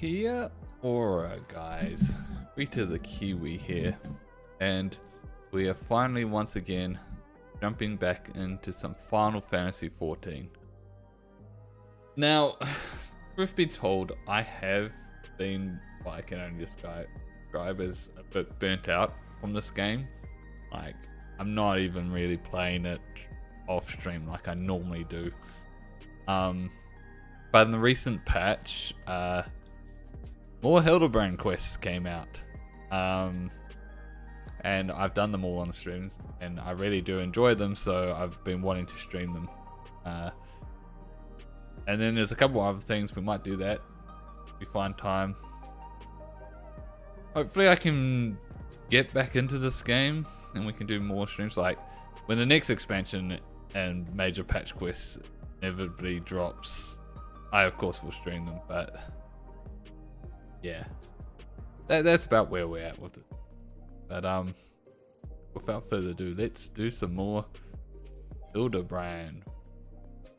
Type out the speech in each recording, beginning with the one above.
Kia Ora, guys. We to the Kiwi here, and we are finally once again jumping back into some Final Fantasy XIV. Now, truth be told, I have been, well, I can only describe as a bit burnt out from this game. Like, I'm not even really playing it off stream like I normally do. But in the recent patch, more Hildabrand quests came out. And I've done them all on the streams, and I really do enjoy them, so I've been wanting to stream them. And then there's a couple other things, we might do that if we find time. Hopefully I can get back into this game and we can do more streams. Like when the next expansion and major patch quests inevitably drops, I of course will stream them, but yeah, that's about where we're at with it. But without further ado, let's do some more Hildabrand,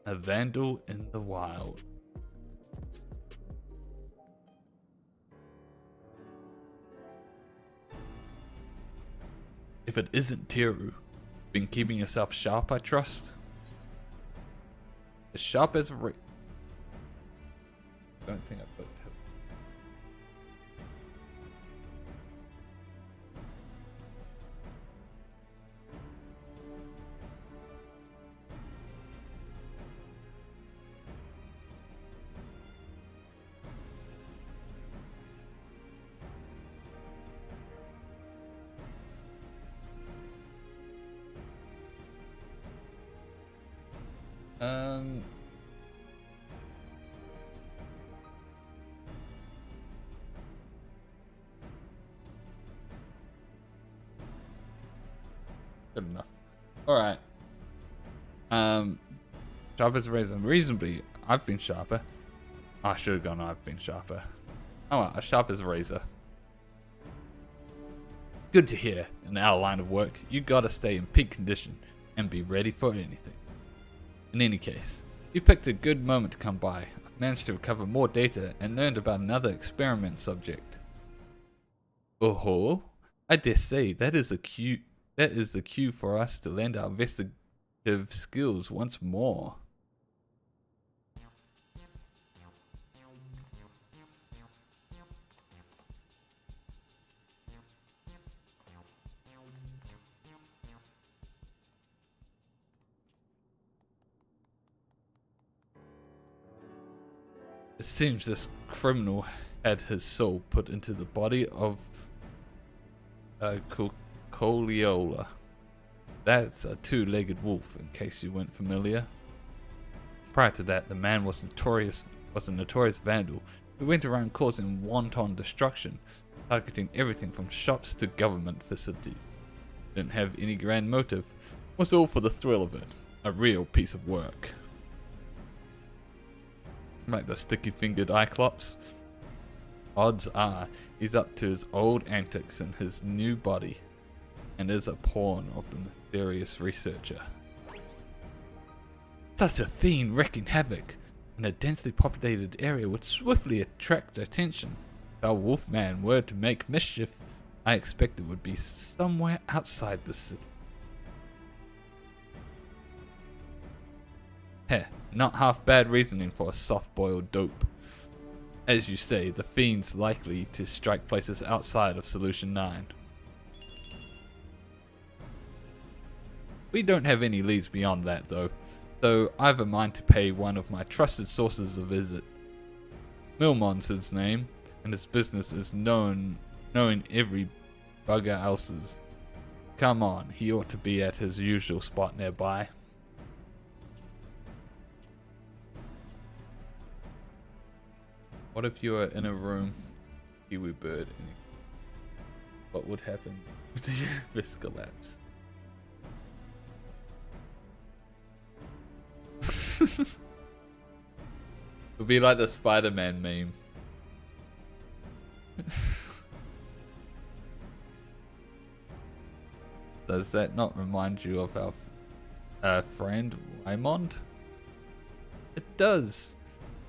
a vandal in the wild. If it isn't Tiru, been keeping yourself sharp, I trust. As sharp as a don't think I put. Good enough. Alright. Sharp as a razor. Reasonably, I've been sharper. I should have gone, I've been sharper. Oh well, as sharp as a razor. Good to hear. In our line of work, you gotta stay in peak condition and be ready for anything. In any case, you picked a good moment to come by. I've managed to recover more data and learned about another experiment subject. Oh, I dare say that is the cue for us to lend our investigative skills once more. It seems this criminal had his soul put into the body of Coliola. That's a two-legged wolf, in case you weren't familiar. Prior to that, the man was a notorious vandal who went around causing wanton destruction, targeting everything from shops to government facilities. Didn't have any grand motive, was all for the thrill of it. A real piece of work. Like the sticky-fingered Cyclops. Odds are he's up to his old antics in his new body, and is a pawn of the mysterious researcher. Such a fiend wreaking havoc in a densely populated area would swiftly attract attention. If our wolfman were to make mischief, I expect it would be somewhere outside the city. Heh, not half bad reasoning for a soft-boiled dope. As you say, the fiend's likely to strike places outside of Solution 9. We don't have any leads beyond that though, so I've a mind to pay one of my trusted sources a visit. Milmon's his name, and his business is knowing every bugger else's. Come on, he ought to be at his usual spot nearby. What if you were in a room, Kiwi bird, and what would happen if the universe collapsed? It would be like the Spider-Man meme. Does that not remind you of our friend Raymond? It does.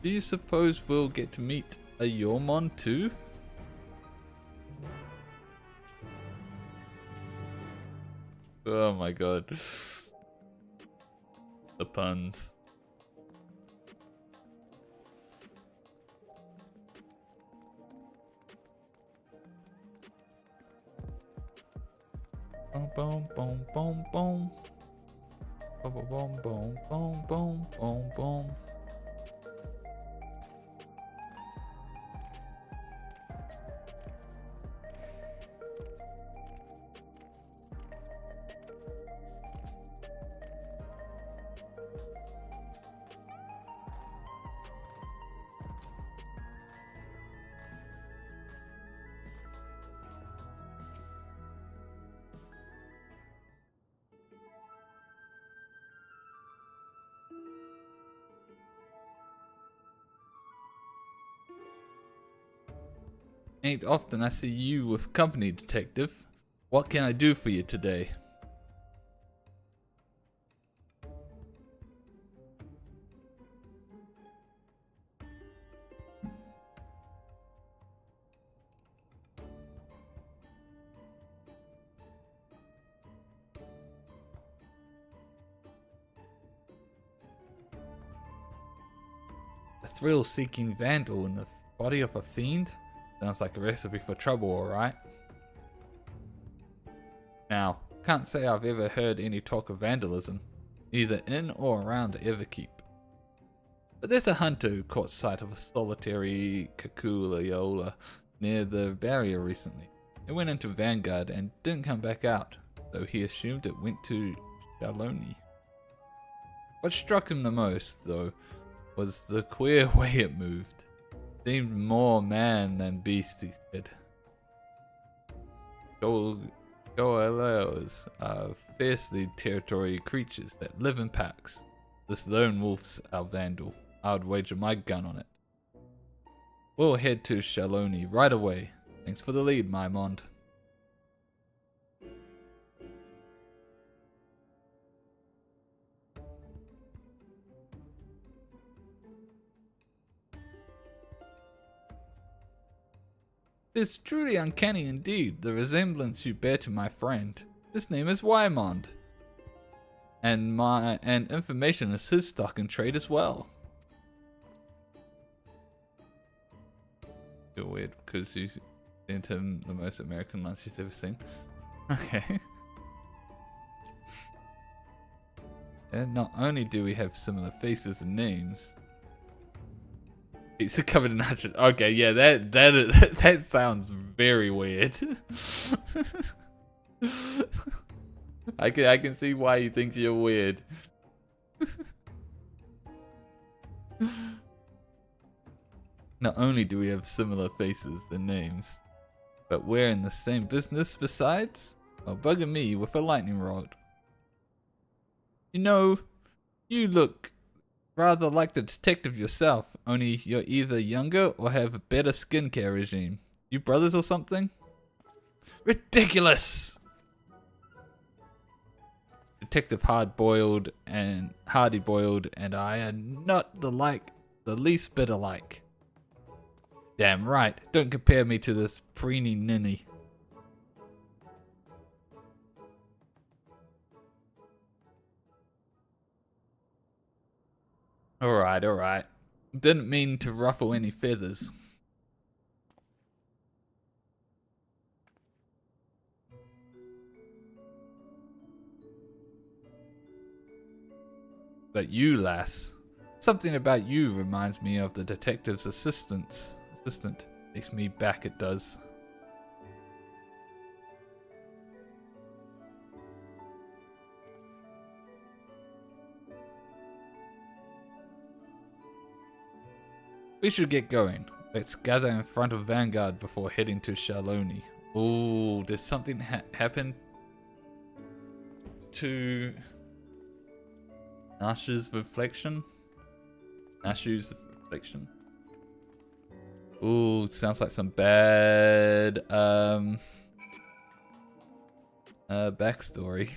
Do you suppose we'll get to meet a Yormon too? Oh my god. The puns. Boom, boom, boom, boom, boom. Boom, boom, boom, boom, boom, boom, boom. Ain't often I see you with company, detective. What can I do for you today? A thrill-seeking vandal in the body of a fiend? Sounds like a recipe for trouble, alright. Now, can't say I've ever heard any talk of vandalism, either in or around Everkeep. But there's a hunter who caught sight of a solitary Kakulayola near the barrier recently. It went into Vanguard and didn't come back out, so he assumed it went to Shaloni. What struck him the most, though, was the queer way it moved. Seemed more man than beast, he said. Goaleos are fiercely territorial creatures that live in packs. This lone wolf's our vandal. I'd wager my gun on it. We'll head to Shaloni right away. Thanks for the lead, Maimond. It's truly uncanny indeed, the resemblance you bear to my friend. His name is Wymond. And information is his stock and trade as well. You're weird because you sent him the most American lunch he's ever seen. Okay. And not only do we have similar faces and names. Pizza covered in nitrogen. Okay, yeah, that sounds very weird. I can see why you think you're weird. Not only do we have similar faces and names, but we're in the same business besides? Well, bugging me with a lightning rod. You know, you look rather like the detective yourself, only you're either younger or have a better skincare regime. You brothers or something? Ridiculous! Detective Hard-Boiled and Hardy-Boiled and I are not the least bit alike. Damn right, don't compare me to this preeny ninny. Alright. Didn't mean to ruffle any feathers. But you, lass, something about you reminds me of the detective's assistant. Takes me back, it does. We should get going. Let's gather in front of Vanguard before heading to Shaloni. Ooh, did something happen to Nashu's reflection? Ooh, sounds like some bad backstory.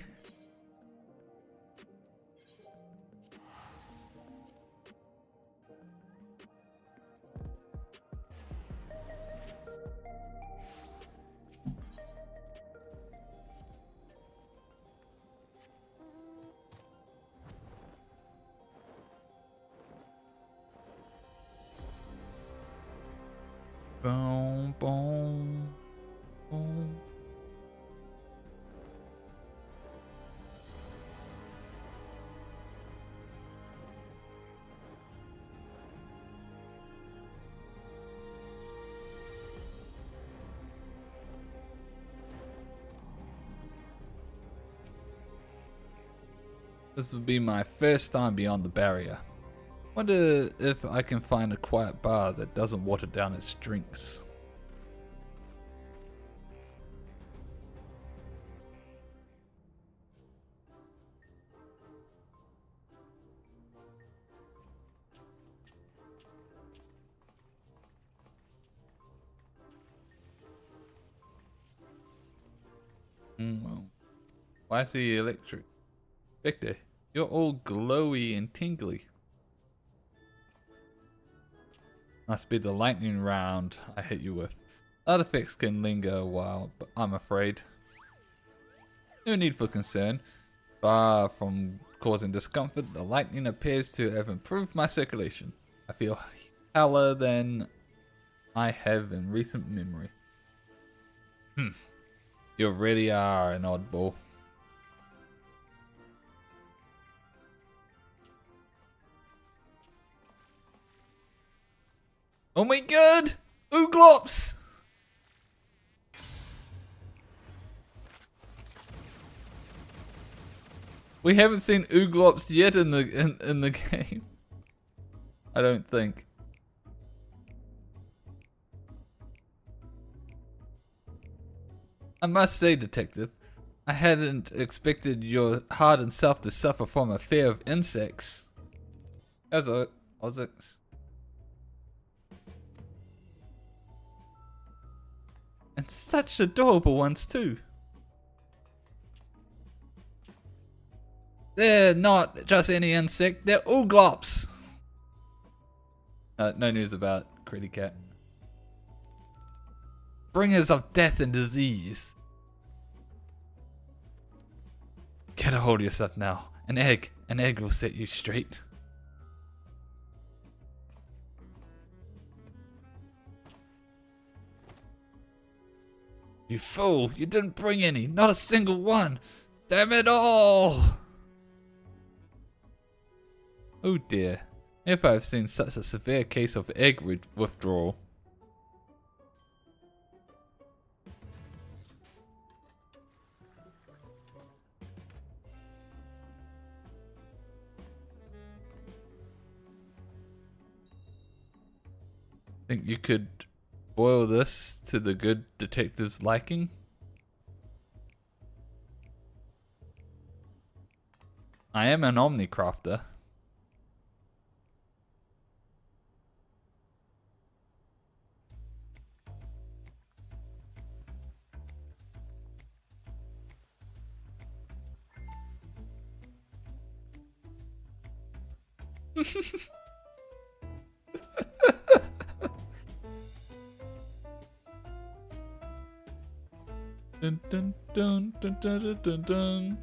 Boom, boom, boom. This will be my first time beyond the barrier. Wonder if I can find a quiet bar that doesn't water down its drinks. Why is he electric? Victor, you're all glowy and tingly. Must be the lightning round I hit you with. Other effects can linger a while, but I'm afraid. No need for concern. Far from causing discomfort, the lightning appears to have improved my circulation. I feel heller than I have in recent memory. You really are an oddball. Oh my god! Ooglops! We haven't seen Ooglops yet in the game. I don't think. I must say, detective, I hadn't expected your hardened self to suffer from a fear of insects. How's it? And such adorable ones too. They're not just any insect, they're ooglops. No news about Critty Cat. Bringers of death and disease. Get a hold of yourself now. An egg will set you straight. You fool, you didn't bring any, not a single one. Damn it all. Oh dear, if I've seen such a severe case of egg withdrawal. Think you could boil this to the good detective's liking? I am an omnicrafter. Dun, dun, dun, dun, dun, dun, dun, dun.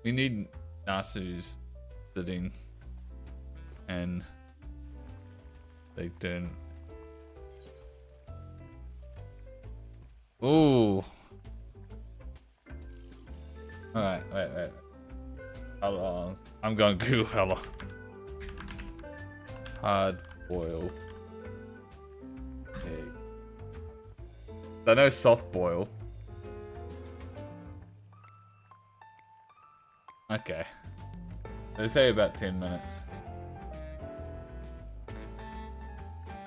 We need Nasu's sitting, and they don't. Ooh. Alright, wait. How long? I'm going to Google how long. Hard boil egg. I know soft boil. Okay. They say about 10 minutes.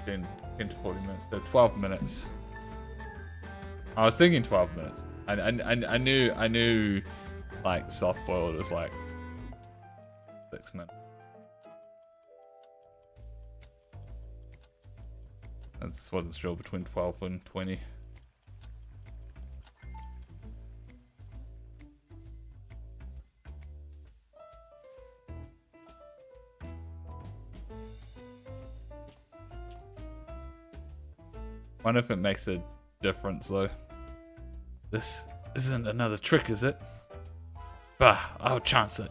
10 to 40 minutes. So 12 minutes. I was thinking 12 minutes. I knew like soft boiled was like 6 minutes. I just wasn't sure between 12 and 20. Wonder if it makes a difference though. This isn't another trick, is it? Bah, I'll chance it.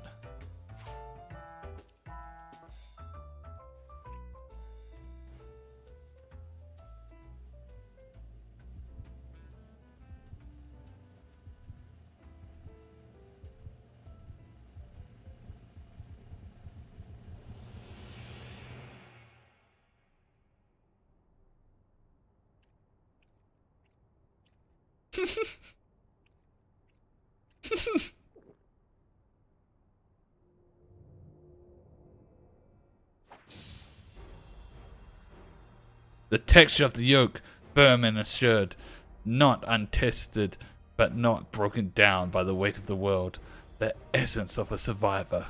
The texture of the yoke, firm and assured, not untested, but not broken down by the weight of the world. The essence of a survivor.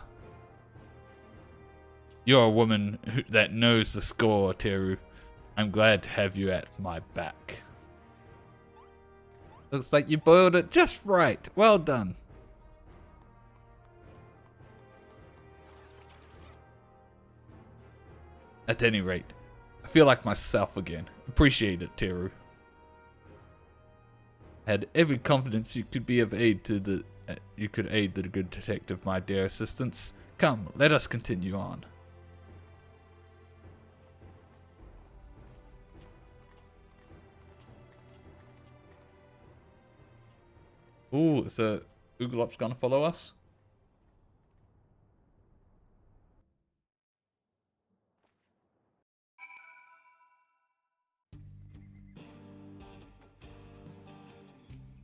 You're a woman that knows the score, Teru. I'm glad to have you at my back. Looks like you boiled it just right. Well done. At any rate, I feel like myself again. Appreciate it, Teru. Had every confidence you could be of aid to the you could aid the good detective, my dear assistants. Come, let us continue on. Ooh, is the Ooglops gonna follow us?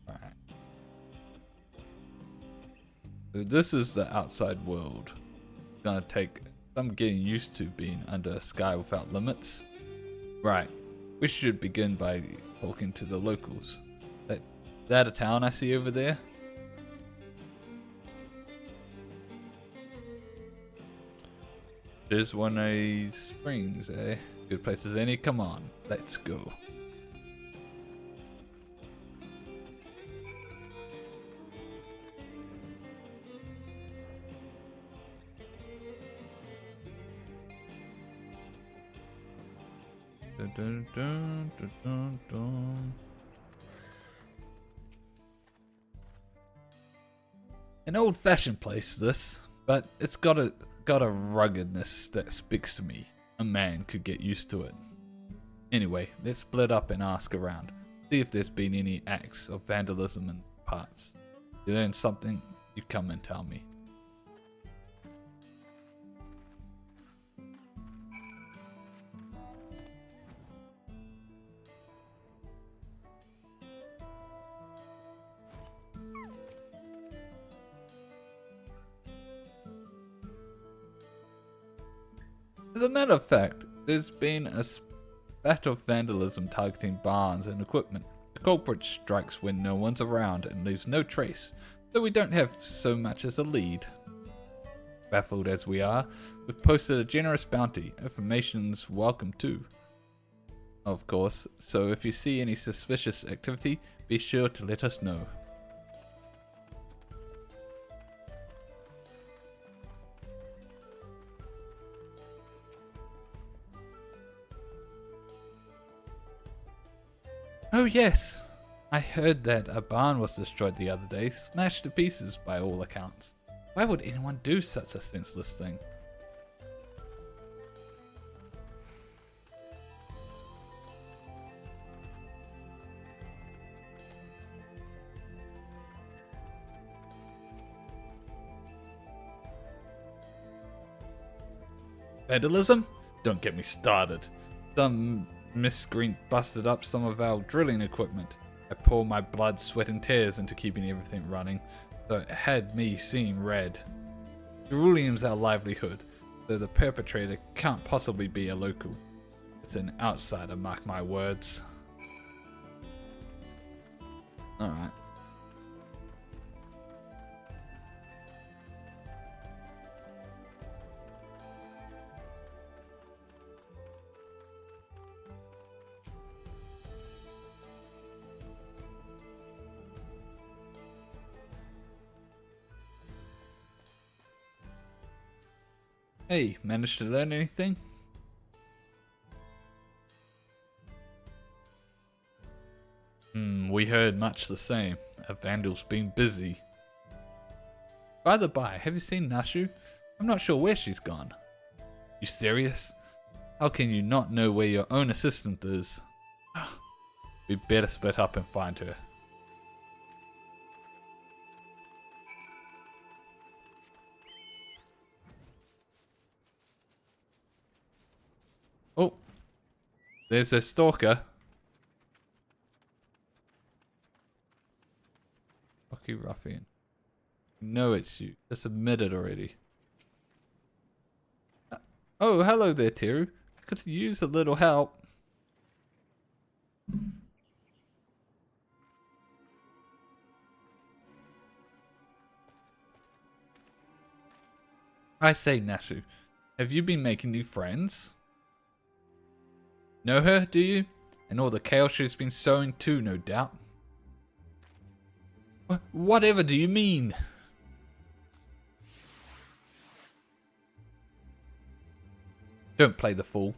Alright. So this is the outside world. It's gonna take some getting used to being under a sky without limits. Right. We should begin by talking to the locals. That a town I see over there? There's one of these springs, eh? Good place as any. Come on, let's go. Dun, dun, dun, dun, dun, dun. An old-fashioned place, this, but it's got a ruggedness that speaks to me. A man could get used to it. Anyway, let's split up and ask around. See if there's been any acts of vandalism in parts. If you learn something, you come and tell me. As a matter of fact, there's been a spat of vandalism targeting barns and equipment. The culprit strikes when no one's around and leaves no trace, so we don't have so much as a lead. Baffled as we are, we've posted a generous bounty. Information's welcome too, of course, so if you see any suspicious activity, be sure to let us know. Oh yes, I heard that a barn was destroyed the other day, smashed to pieces by all accounts. Why would anyone do such a senseless thing? Vandalism? Don't get me started. Some miscreant busted up some of our drilling equipment. I pour my blood, sweat and tears into keeping everything running, so it had me seeing red. Ceruleum's our livelihood, so the perpetrator can't possibly be a local. It's an outsider, mark my words. Alright. Hey, managed to learn anything? We heard much the same. A vandal's been busy. By the by, have you seen Nashu? I'm not sure where she's gone. You serious? How can you not know where your own assistant is? We better split up and find her. Oh, there's a stalker. Lucky ruffian. No, it's you. Just admit it already. Oh, hello there, Teru. I could use a little help. I say, Nashu, have you been making new friends? Know her, do you? And all the chaos she's been sowing too, no doubt. Whatever do you mean? Don't play the fool.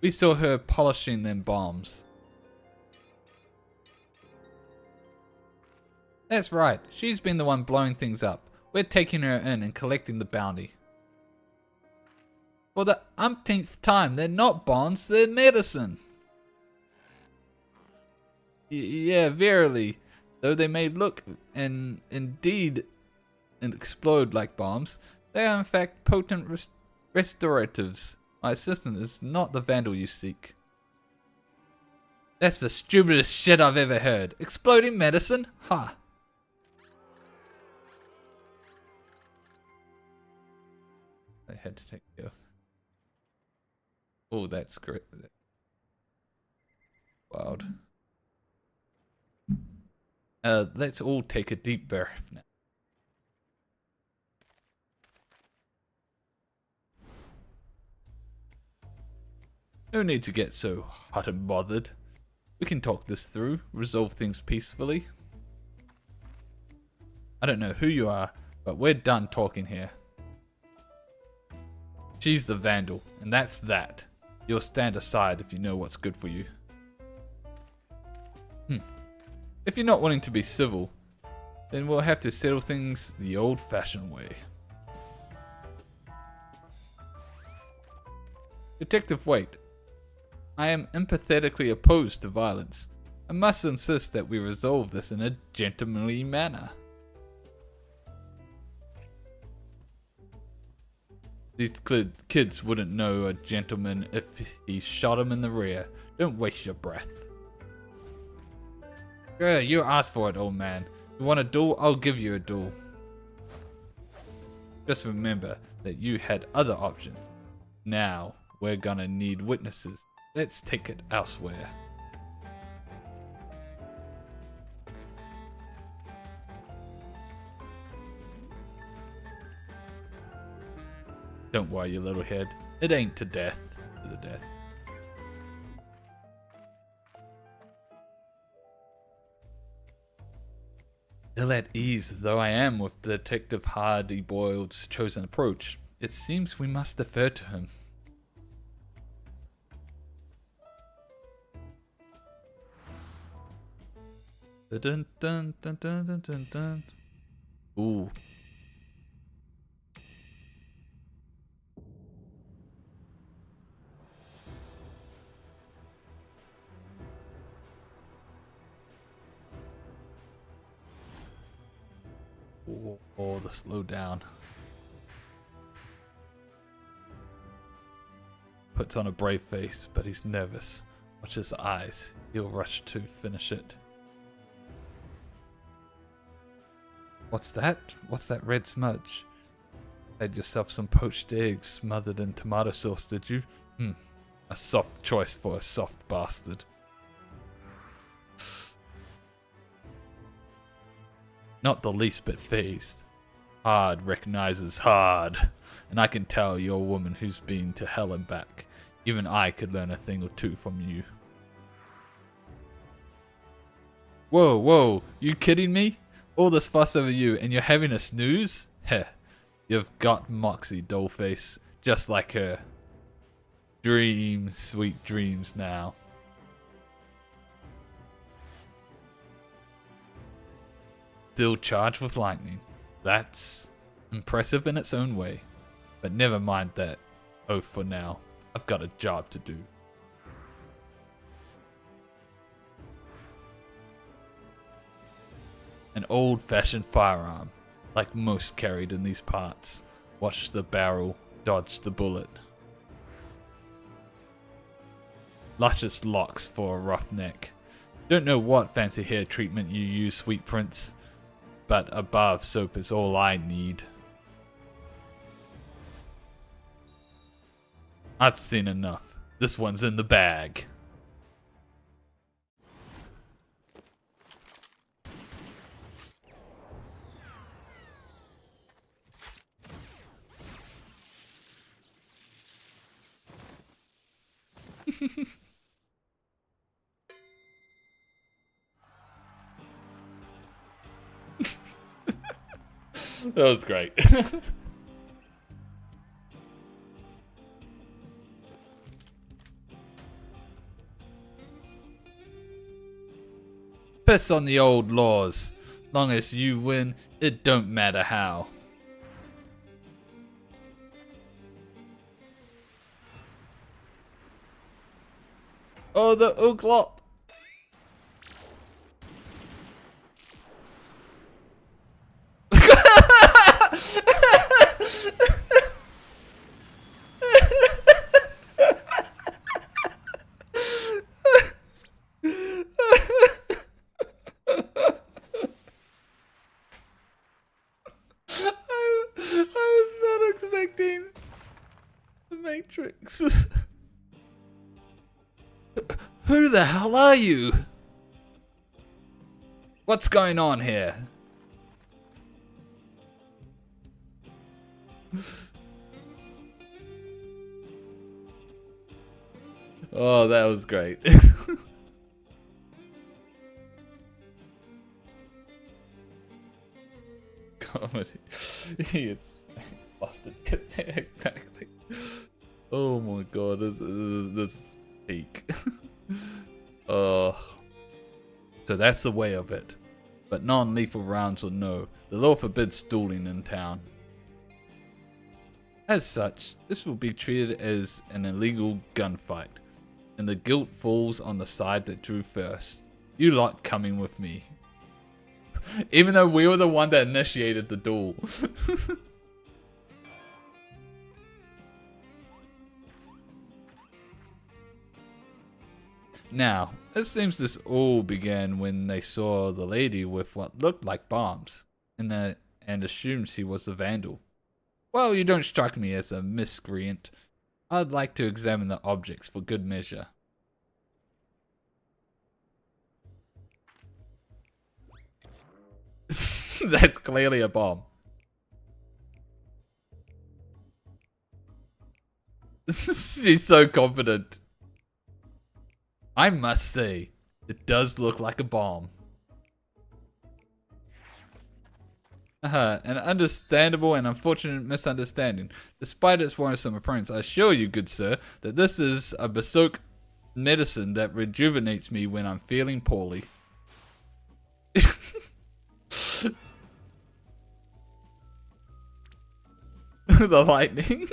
We saw her polishing them bombs. That's right. She's been the one blowing things up. We're taking her in and collecting the bounty. For the umpteenth time, they're not bombs, they're medicine. Yeah, verily. Though they may look and indeed explode like bombs, they are in fact potent restoratives. My assistant is not the vandal you seek. That's the stupidest shit I've ever heard. Exploding medicine? Ha! I had to take care of. Oh, that's great. Wild. Let's all take a deep breath now. No need to get so hot and bothered. We can talk this through, resolve things peacefully. I don't know who you are, but we're done talking here. She's the vandal, and that's that. You'll stand aside if you know what's good for you. If you're not wanting to be civil, then we'll have to settle things the old-fashioned way. Detective Waite, I am empathetically opposed to violence. I must insist that we resolve this in a gentlemanly manner. These kids wouldn't know a gentleman if he shot him in the rear. Don't waste your breath. Yeah, you asked for it, old man. You want a duel? I'll give you a duel. Just remember that you had other options. Now, we're gonna need witnesses. Let's take it elsewhere. Don't worry, you little head. It ain't to death. To the death. Ill at ease though I am with Detective Hardy-Boyle's chosen approach, it seems we must defer to him. Dun dun dun dun dun dun dun. Ooh. Oh, the slow down. Puts on a brave face, but he's nervous. Watch his eyes. He'll rush to finish it. What's that? What's that red smudge? Had yourself some poached eggs smothered in tomato sauce, did you? A soft choice for a soft bastard. Not the least bit phased. Hard recognizes hard, and I can tell you're a woman who's been to hell and back. Even I could learn a thing or two from you. Whoa, you kidding me? All this fuss over you, and you're having a snooze? Heh, you've got moxie, dollface, just like her. Dreams, sweet dreams now. Still charged with lightning. That's Impressive in its own way. But never mind that. Oh, for now, I've got a job to do. An old-fashioned firearm, like most carried in these parts. Watch the barrel, dodge the bullet. Luscious locks for a roughneck. Don't know what fancy hair treatment you use, sweet prince, but a bar of soap is all I need. I've seen enough. This one's in the bag. That was great. Piss on the old laws. Long as you win, it don't matter how. Oh, the Ooglop. I was not expecting the Matrix. Who the hell are you? What's going on here? Oh, that was great. Comedy. It's busted. Exactly. Oh my god, this is peak. So that's the way of it. But non-lethal rounds or no, the law forbids dueling in town. As such, this will be treated as an illegal gunfight, and the guilt falls on the side that drew first. You lot coming with me. Even though we were the one that initiated the duel. Now, it seems this all began when they saw the lady with what looked like bombs, and assumed she was the vandal. Well, you don't strike me as a miscreant. I'd like to examine the objects for good measure. That's clearly a bomb. She's so confident. I must say, it does look like a bomb. An understandable and unfortunate misunderstanding. Despite its worrisome appearance, I assure you, good sir, that this is a bespoke medicine that rejuvenates me when I'm feeling poorly. The lightning.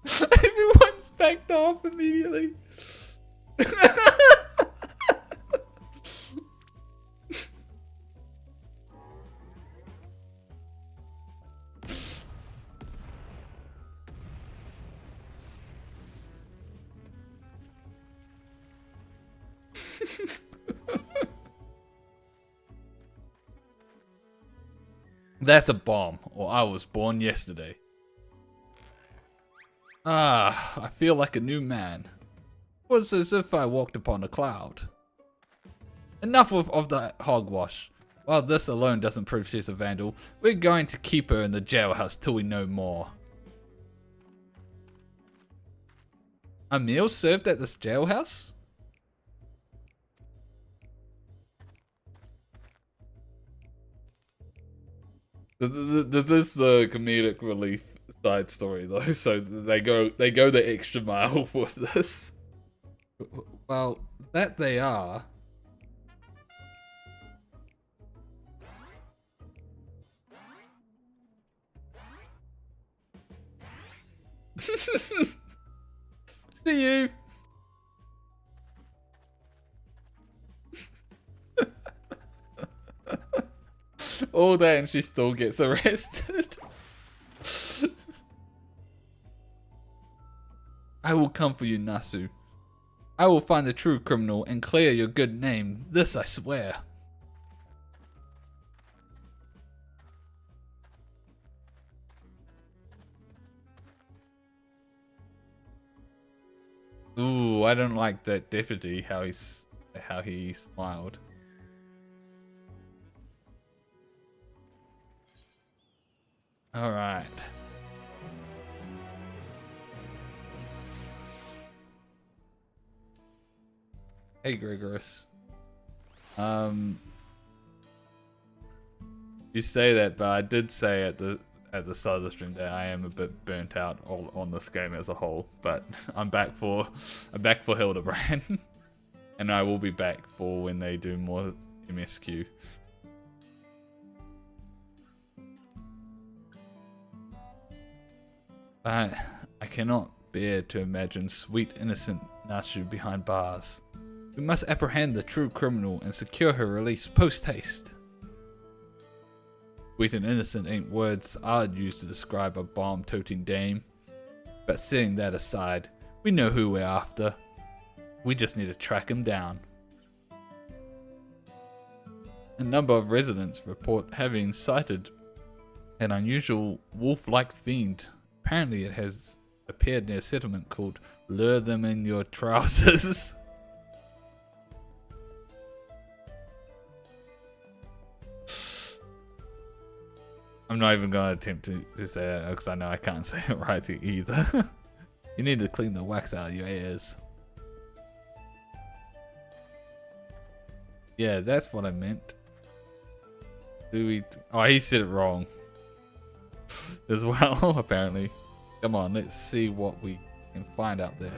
Everyone's backed off immediately. That's a bomb, or I was born yesterday. Ah, I feel like a new man. It was as if I walked upon a cloud. Enough of that hogwash. While this alone doesn't prove she's a vandal, we're going to keep her in the jailhouse till we know more. A meal served at this jailhouse? This is the comedic relief side story though, so they go the extra mile with this. Well, that they are. See you. All that and she still gets arrested. I will come for you, Nasu. I will find the true criminal and clear your good name. This I swear. Ooh, I don't like that deputy, how he smiled. Alright. Hey Gregorus. You say that, but I did say at the start of the stream that I am a bit burnt out on this game as a whole. But I'm back for Hildabrand. And I will be back for when they do more MSQ. I cannot bear to imagine sweet innocent Nasu behind bars. We must apprehend the true criminal and secure her release post-haste. Sweet and innocent ain't words I'd use to describe a bomb-toting dame. But setting that aside, we know who we're after. We just need to track him down. A number of residents report having sighted an unusual wolf-like fiend. Apparently it has appeared near a settlement called Lure Them in Your Trousers. I'm not even going to attempt to say that because I know I can't say it right either. You need to clean the wax out of your ears. Yeah, that's what I meant. Oh, he said it wrong. As well, apparently. Come on, let's see what we can find out there.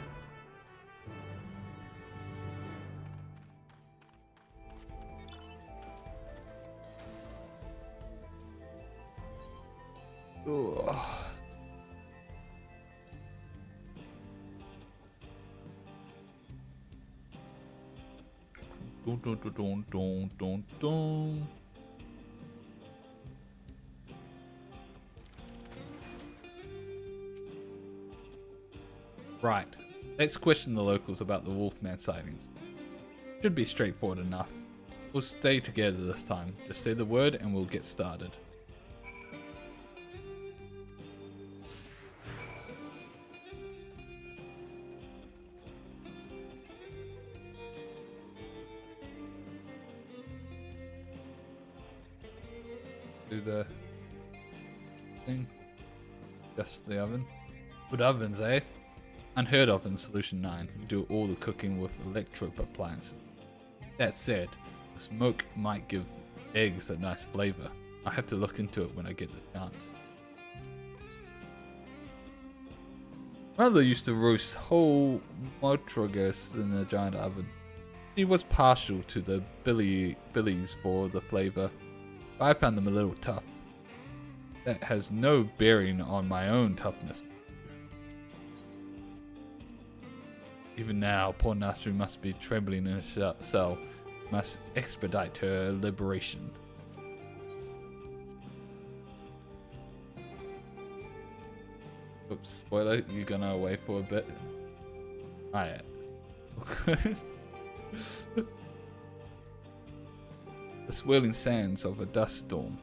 Ugh. Dun, dun, dun, dun, dun, dun, dun. Right, let's question the locals about the Wolfman sightings. Should be straightforward enough. We'll stay together this time. Just say the word and we'll get started. Do the thing. Just the oven. Good ovens, eh? Unheard of in Solution 9. You do all the cooking with electric appliances. That said, the smoke might give eggs a nice flavor. I have to look into it when I get the chance. Mother used to roast whole motrogas in a giant oven. She was partial to the billies for the flavor. I found them a little tough. That has no bearing on my own toughness. Even now, poor Nasu must be trembling in a cell. Must expedite her liberation. Oops, spoiler, you're gonna away for a bit. Alright. The swirling sands of a dust storm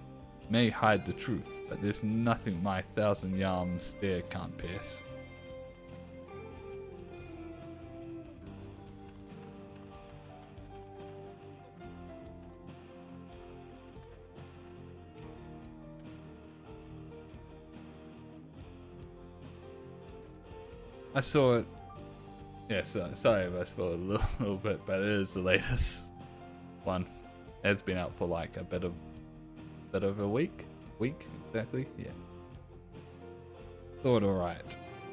may hide the truth, but there's nothing my 1,000-yard stare can't pierce. I saw it. Yeah, sorry if I spoiled a little bit, but it is the latest one. It's been out for like a bit of a week. Week exactly. Yeah. Thought alright.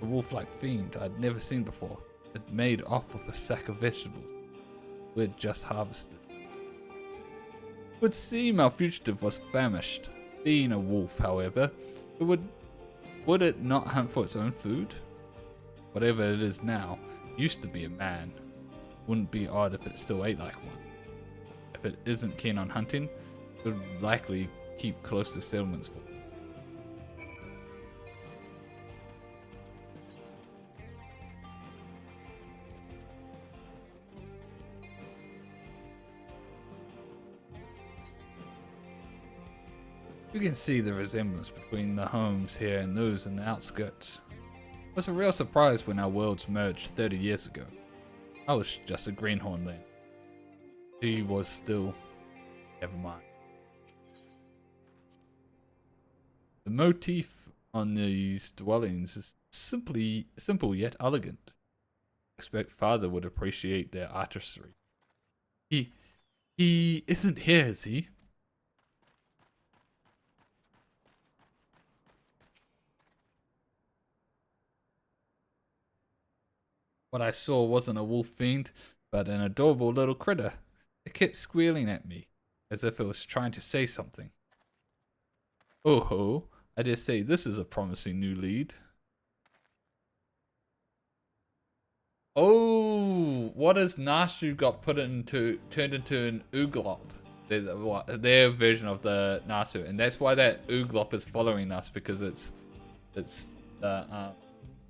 A wolf-like fiend I'd never seen before. It made off with a sack of vegetables we'd just harvested. Would seem our fugitive was famished. Being a wolf, however, would it not hunt for its own food? whatever it is now, used to be a man. Wouldn't be odd if it still ate like one. If it isn't keen on hunting, it would likely keep close to settlements for. You can see the resemblance between the homes here and those in the outskirts. It was a real surprise when our worlds merged 30 years ago. I was just a greenhorn then. She was still... never mind. The motif on these dwellings is simple yet elegant. I expect Father would appreciate their artistry. He isn't here, is he? What I saw wasn't a wolf fiend, but an adorable little critter. It kept squealing at me, as if it was trying to say something. Oh ho, I dare say this is a promising new lead. Oh, what has Nasu got turned into an Uglop? Their version of the Nasu, and that's why that Uglop is following us, because it's got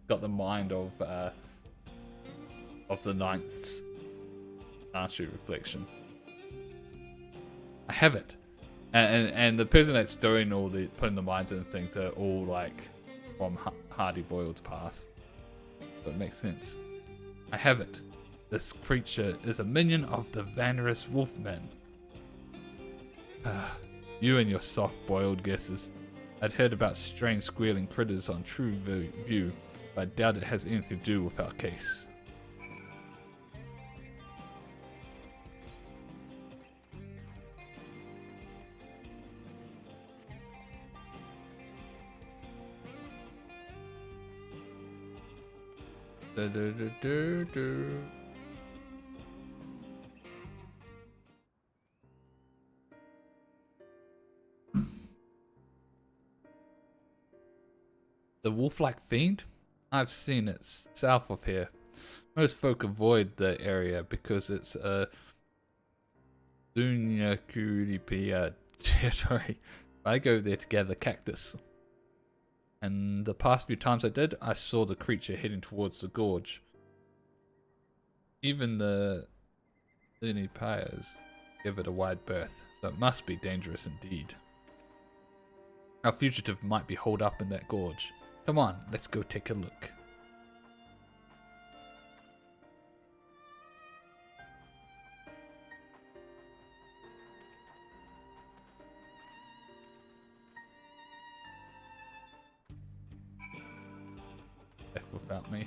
the mind of the ninth's Nasu reflection. I have it, and the person that's doing all the putting the minds in things are all like from Hardy Boyle's past, so it makes sense. I have it. This creature is a minion of the Vanarus Wolfman. You and your soft-boiled guesses. I'd heard about strange squealing critters on True View, but I doubt it has anything to do with our case. The wolf-like fiend? I've seen it south of here. Most folk avoid the area because it's a Dunya Kuripia territory. I go there to gather cactus. And the past few times I did, I saw the creature heading towards the gorge. Even the Unipias give it a wide berth, so it must be dangerous indeed. Our fugitive might be holed up in that gorge. Come on, let's go take a look. Without me.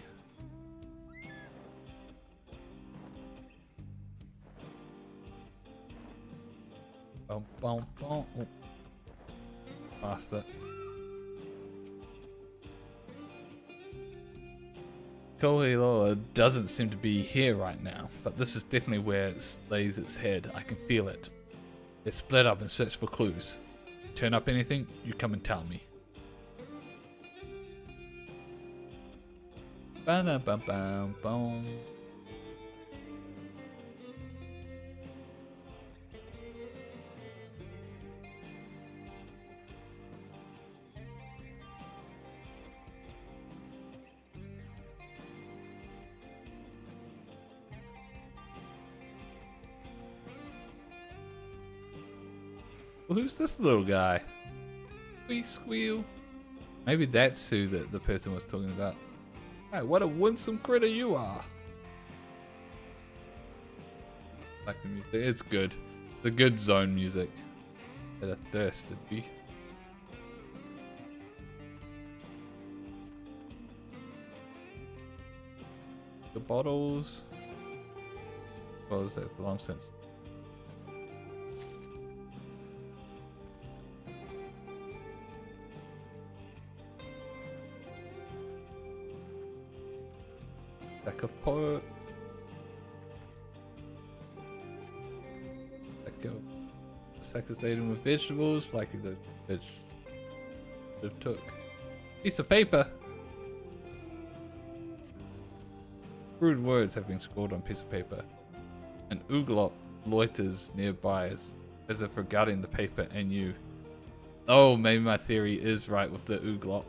Boom, boom, boom. Oh. Past it. Kohiloa doesn't seem to be here right now, but this is definitely where it lays its head. I can feel it. It's split up and search for clues. Turn up anything, you come and tell me. Ba-da-ba-bam-boom. Well, who's this little guy? Squeak squeal. Maybe that's who the person was talking about. Hey, what a winsome critter you are. Like the music. It's good. The good zone music. That are thirsted be. The bottles. What was that for long since? Stack of pot. Stack of laden with vegetables, like the veg took. Piece of paper. Rude words have been scrawled on a piece of paper. An ooglop loiters nearby as if regarding the paper and you. Oh, maybe my theory is right with the ooglop.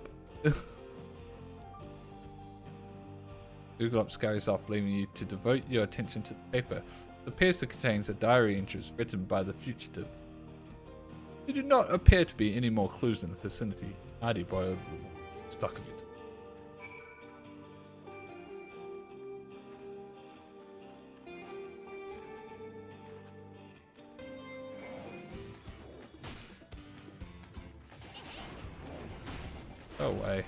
Ooglop scurries off, leaving you to devote your attention to the paper. It appears to contain a diary entries written by the fugitive. There do not appear to be any more clues in the vicinity. Hardy boy stuck of it. Go away.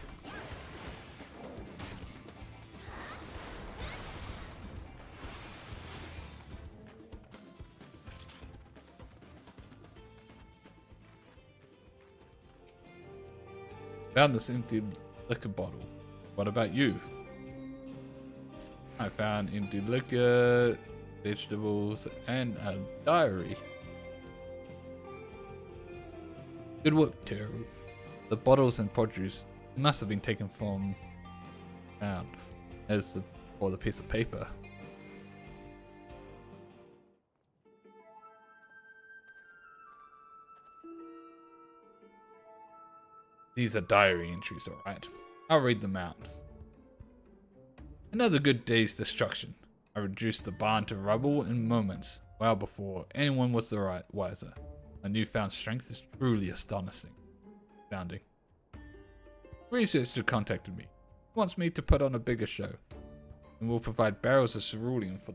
Found this empty liquor bottle. What about you? I found empty liquor, vegetables, and a diary. Good work, Terry. The bottles and produce must have been taken from found for the piece of paper. These are diary entries, alright. I'll read them out. Another good day's destruction. I reduced the barn to rubble in moments, well before anyone was the wiser. My newfound strength is truly astonishing. Sounding. Researcher contacted me. He wants me to put on a bigger show, and will provide barrels of cerulean for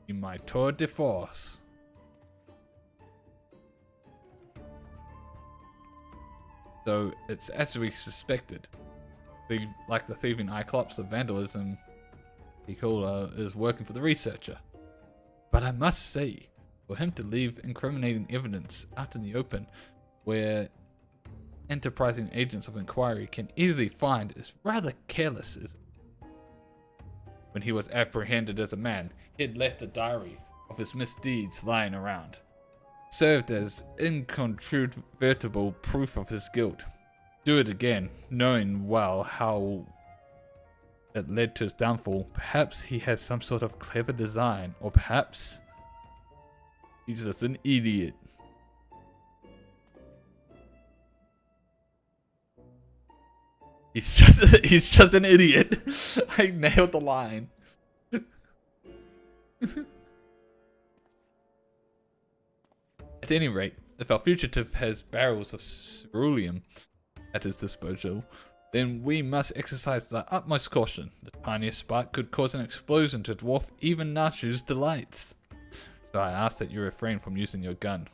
in my tour de force. So it's as we suspected. Like the thieving Cyclops, the vandalism Piccola is working for the researcher. But I must say, for him to leave incriminating evidence out in the open, where enterprising agents of inquiry can easily find, is rather careless. When he was apprehended as a man, he had left a diary of his misdeeds lying around. Served as incontrovertible proof of his guilt. Do it again, knowing well how it led to his downfall. Perhaps he has some sort of clever design, or perhaps he's just an idiot. He's just an idiot. I nailed the line. At any rate, if our fugitive has barrels of cerulean at his disposal, then we must exercise the utmost caution. The tiniest spark could cause an explosion to dwarf even Nachu's delights. So I ask that you refrain from using your gun.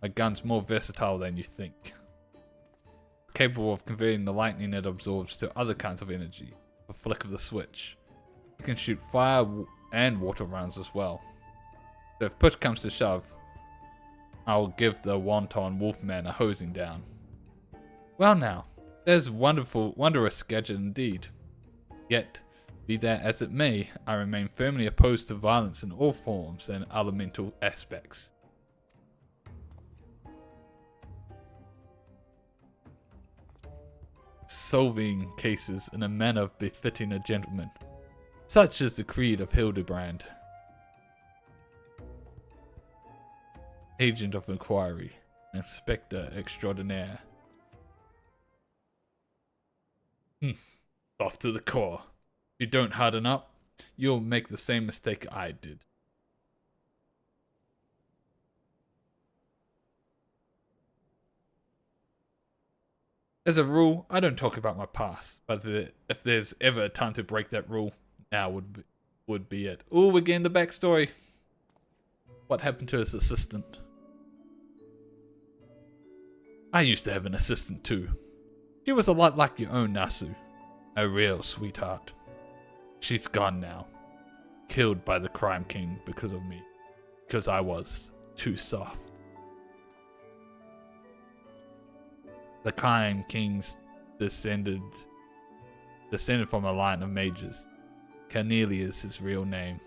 My gun's more versatile than you think. Capable of converting the lightning it absorbs to other kinds of energy, a flick of the switch. It can shoot fire and water rounds as well. So if push comes to shove, I'll give the wanton wolfman a hosing down. Well now, there's wondrous gadget indeed. Yet, be that as it may, I remain firmly opposed to violence in all forms and elemental aspects. Solving cases in a manner befitting a gentleman. Such is the creed of Hildabrand. Agent of Inquiry, Inspector Extraordinaire. Off to the core. If you don't harden up, you'll make the same mistake I did. As a rule, I don't talk about my past, but if there's ever a time to break that rule, now would be it. Ooh, we're getting the backstory. What happened to his assistant? I used to have an assistant too. She was a lot like your own Nasu. A real sweetheart. She's gone now. Killed by the crime king because of me. Because I was too soft. The crime king's descended from a line of mages. Carnelia is his real name.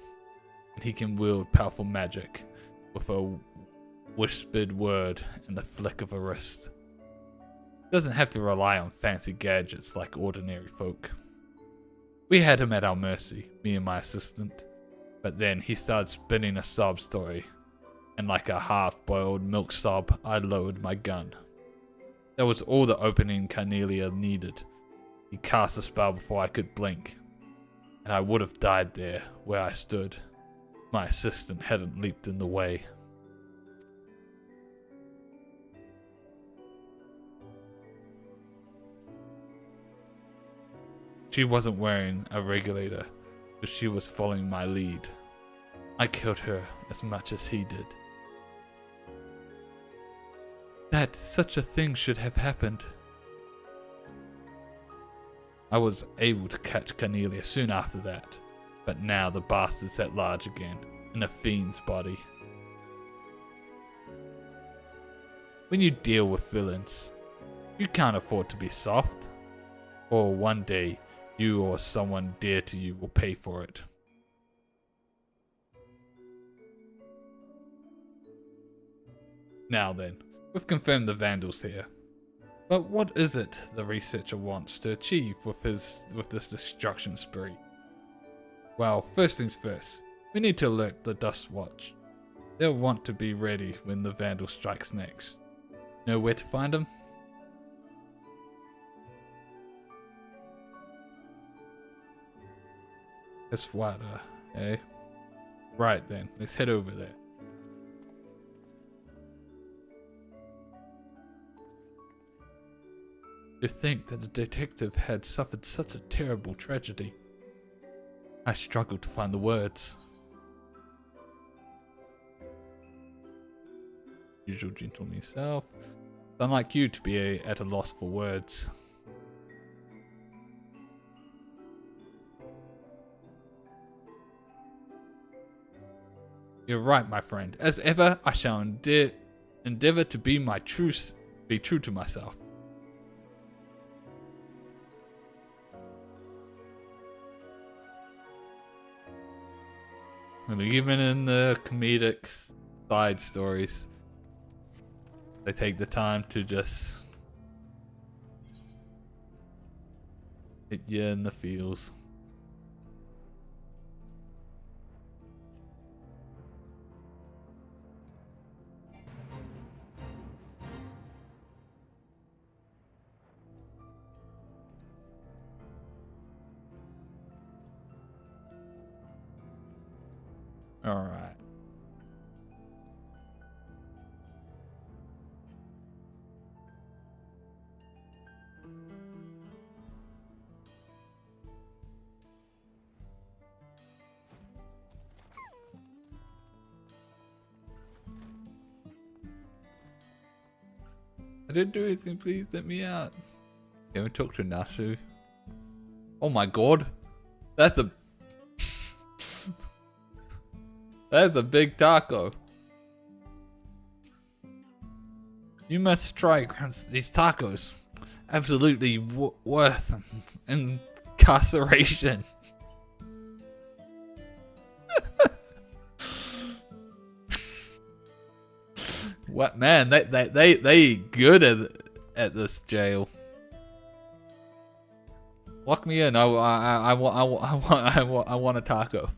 And he can wield powerful magic with a whispered word and the flick of a wrist. Doesn't have to rely on fancy gadgets like ordinary folk. We had him at our mercy, me and my assistant. But then he started spinning a sob story, and like a half-boiled milk sob, I lowered my gun. That was all the opening Cornelia needed. He cast a spell before I could blink, and I would have died there where I stood. My assistant hadn't leaped in the way. She wasn't wearing a regulator, but she was following my lead. I killed her as much as he did. That such a thing should have happened. I was able to catch Cornelia soon after that, but now the bastard's at large again, in a fiend's body. When you deal with villains, you can't afford to be soft, or one day you or someone dear to you will pay for it. Now then, we've confirmed the Vandal's here. But what is it the researcher wants to achieve with this destruction spree? Well, first things first, we need to alert the Dust Watch. They'll want to be ready when the Vandal strikes next. Know where to find them? Eswada, eh? Right then, let's head over there. To think that the detective had suffered such a terrible tragedy. I struggled to find the words. Usual gentleman self. It's unlike you to be at a loss for words. You're right, my friend. As ever, I shall endeavor to be true to myself. And even in the comedic side stories, they take the time to just hit you in the feels. All right. I didn't do anything, please let me out. Can we talk to Nasu? Oh my god. That's a That's a big taco. You must try these tacos. Absolutely worth incarceration. What man? They good at this jail. Lock me in. I want a taco.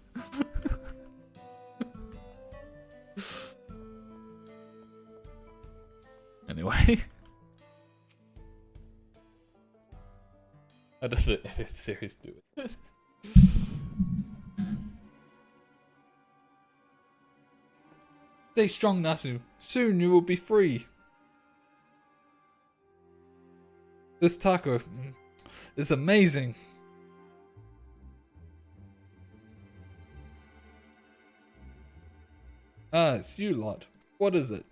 Anyway. How does the FF series do it? Stay strong, Nasu. Soon you will be free. This taco is amazing. Ah, it's you lot. What is it?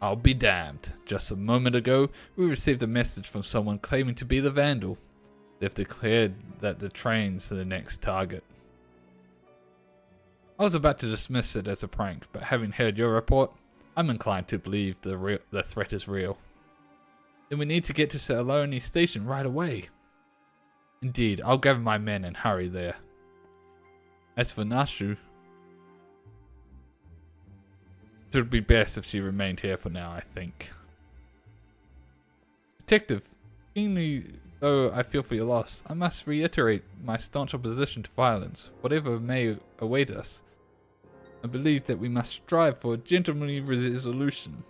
I'll be damned. Just a moment ago, we received a message from someone claiming to be the Vandal. They've declared that the train's the next target. I was about to dismiss it as a prank, but having heard your report, I'm inclined to believe the threat is real. Then we need to get to Saloni Station right away. Indeed, I'll gather my men and hurry there. As for Nashu, it would be best if she remained here for now, I think. Detective, keenly though I feel for your loss, I must reiterate my staunch opposition to violence, whatever may await us. I believe that we must strive for a gentlemanly resolution.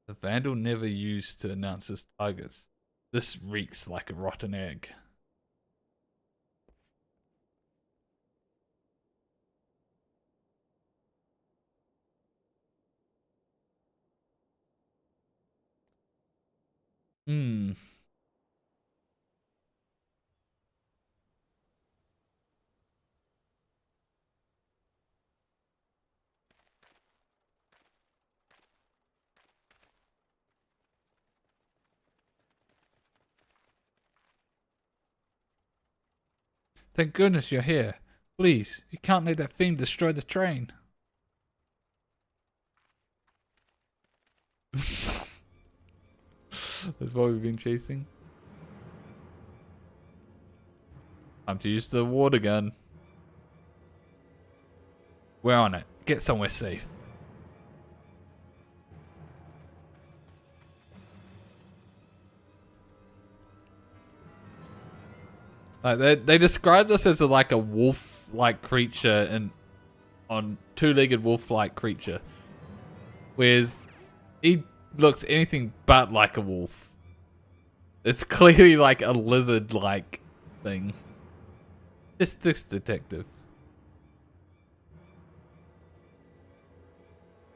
The vandal never used to announce his targets. This reeks like a rotten egg. Hmm. Thank goodness you're here. Please, you can't let that fiend destroy the train. That's what we've been chasing. Time to use the water gun. We're on it. Get somewhere safe. Like they describe this as like a wolf-like creature and on two-legged wolf-like creature, whereas he looks anything but like a wolf. It's clearly like a lizard-like thing. Just this detective.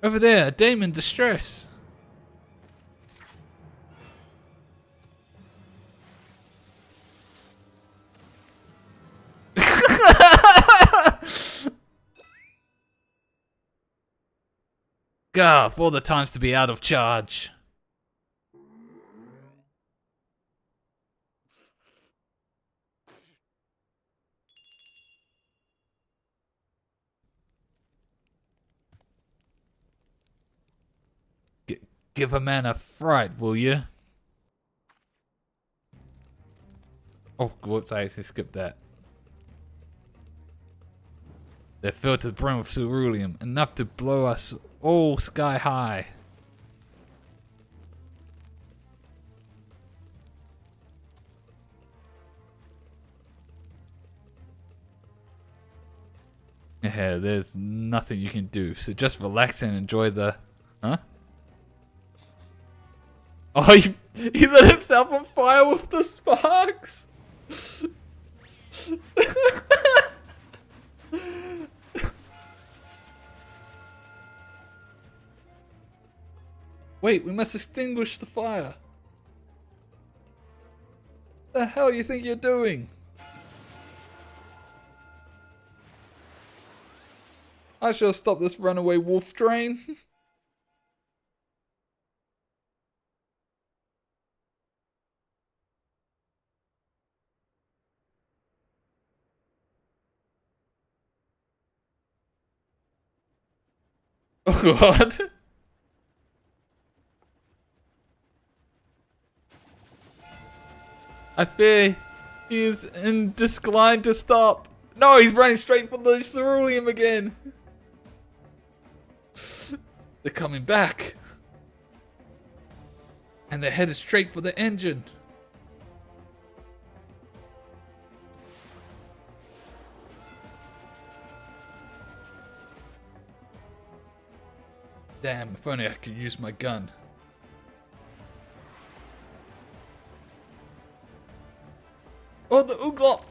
Over there, a dame in distress. Gah, for all the times to be out of charge. Give a man a fright, will you? Oh, whoops, I skipped that. They're filled to the brim with ceruleum, enough to blow us all sky high. Yeah, there's nothing you can do, so just relax and enjoy the... Huh? Oh, he lit himself on fire with the sparks! Wait, we must extinguish the fire. The hell you think you're doing? I shall stop this runaway wolf train. Oh god. I fear he is disinclined to stop. No, he's running straight for the ceruleum again. They're coming back. And they're headed straight for the engine. Damn, if only I could use my gun. Oh, the Ooglot!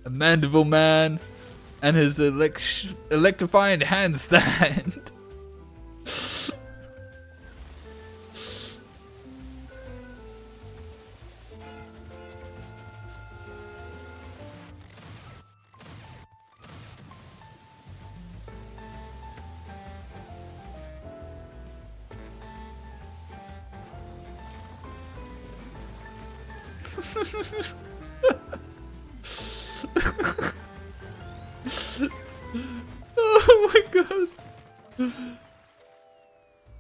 A mandible man and his electrifying handstand. Oh my god.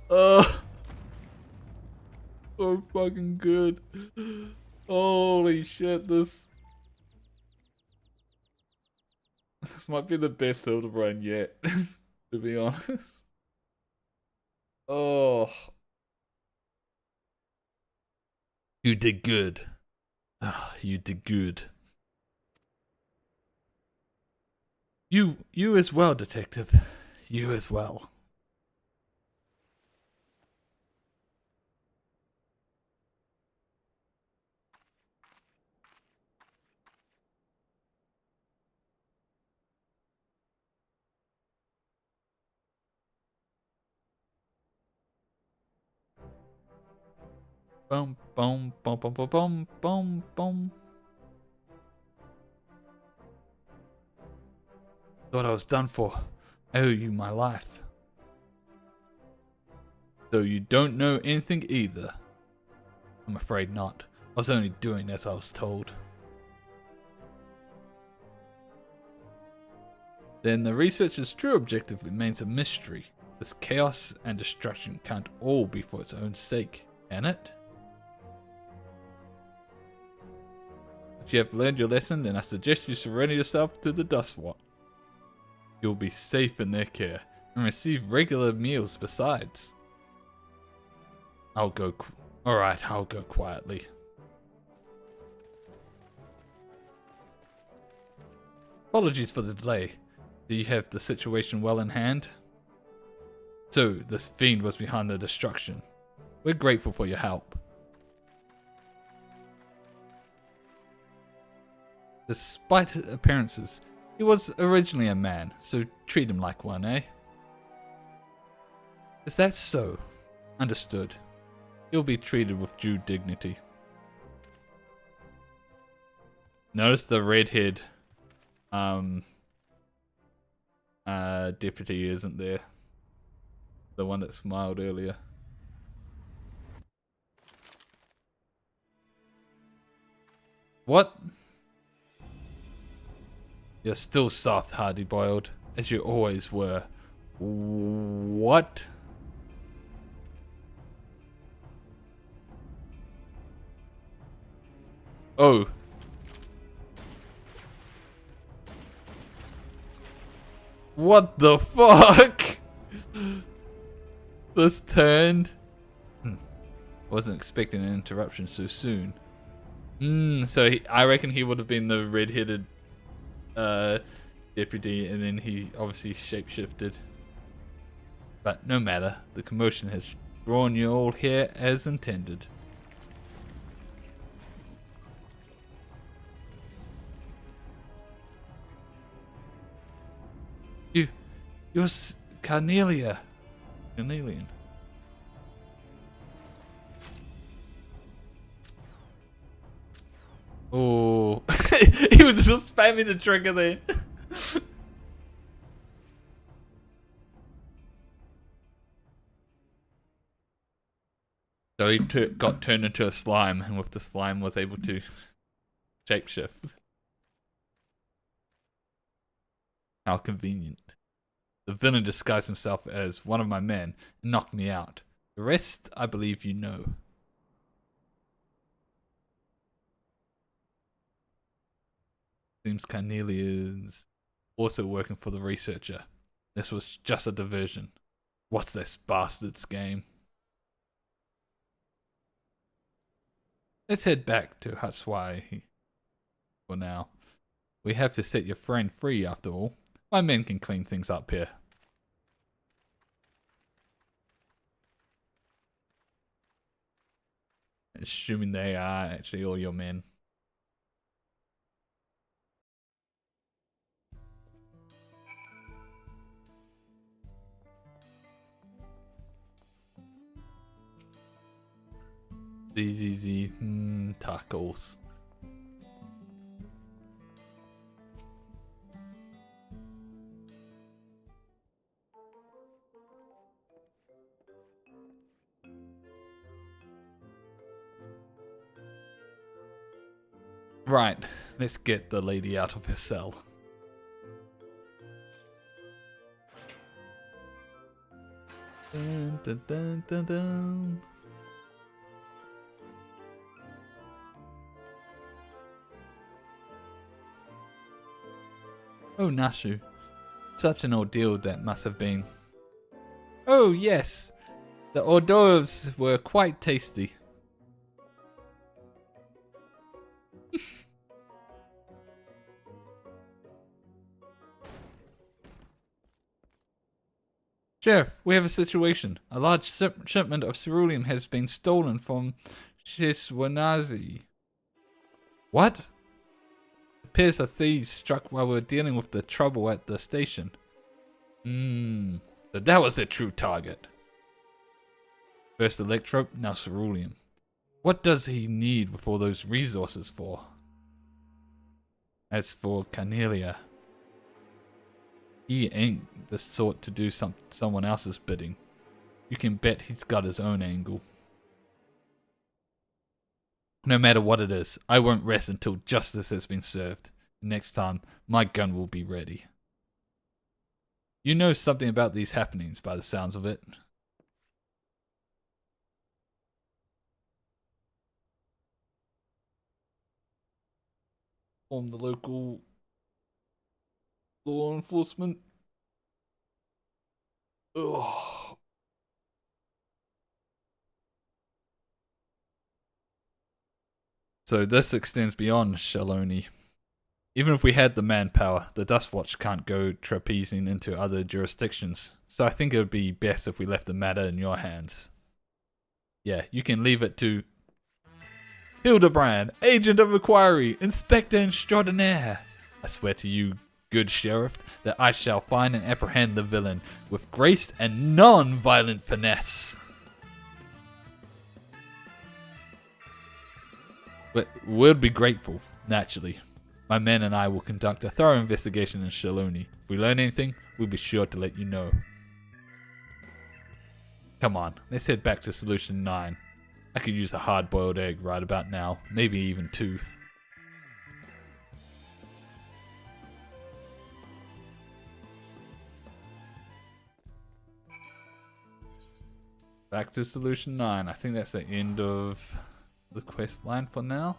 Oh. So fucking good. Holy shit, this might be the best Hildabrand yet, to be honest. Oh. You did good. Oh, you did good. You as well, detective. You as well. Boom, boom, boom, boom, boom, boom, boom, boom. Thought I was done for. I owe you my life. Though you don't know anything either. I'm afraid not. I was only doing as I was told. Then the researcher's true objective remains a mystery. This chaos and destruction can't all be for its own sake, can it? If you have learned your lesson, then I suggest you surrender yourself to the Dustwat. You'll be safe in their care, and receive regular meals besides. I'll go quietly. Apologies for the delay. Do you have the situation well in hand? So, this fiend was behind the destruction. We're grateful for your help. Despite appearances, he was originally a man, so treat him like one, eh? Is that so? Understood. He'll be treated with due dignity. Notice the redhead deputy isn't there. The one that smiled earlier. What? You're still soft, hardy-boiled, as you always were. What? Oh. What the fuck? This turned. Wasn't expecting an interruption so soon. So I reckon he would have been the red-headed deputy, and then he obviously shapeshifted. But no matter, the commotion has drawn you all here as intended. You're Carnelia. Carnelian. Oh, he was just spamming the trigger there. So he got turned into a slime, and with the slime was able to shapeshift. How convenient. The villain disguised himself as one of my men and knocked me out. The rest, I believe you know. Seems Carnelia is also working for the researcher. This was just a diversion. What's this bastard's game? Let's head back to Hatswai for now. We have to set your friend free after all. My men can clean things up here. Assuming they are actually all your men. These tacos. Right, let's get the lady out of her cell. Dun, dun, dun, dun, dun. Oh, Nashu. Such an ordeal that must have been. Oh, yes. The hors d'oeuvres were quite tasty. Sheriff, we have a situation. A large shipment of ceruleum has been stolen from Shiswanazi. What? It appears the thieves struck while we were dealing with the trouble at the station. So that was their true target. First electrope, now ceruleum. What does he need with all those resources for? As for Cornelia, he ain't the sort to do someone else's bidding. You can bet he's got his own angle. No matter what it is, I won't rest until justice has been served. Next time, my gun will be ready. You know something about these happenings by the sounds of it. Form the local law enforcement. Ugh. So this extends beyond Shaloni. Even if we had the manpower, the Dustwatch can't go trapezing into other jurisdictions. So I think it would be best if we left the matter in your hands. Yeah, you can leave it to Hildabrand, Agent of Inquiry, Inspector Extraordinaire. I swear to you, good sheriff, that I shall find and apprehend the villain with grace and non-violent finesse. But we'll be grateful, naturally. My men and I will conduct a thorough investigation in Shaloni. If we learn anything, we'll be sure to let you know. Come on, let's head back to Solution 9. I could use a hard-boiled egg right about now, maybe even 2. Back to Solution 9. I think that's the end of the quest line for now.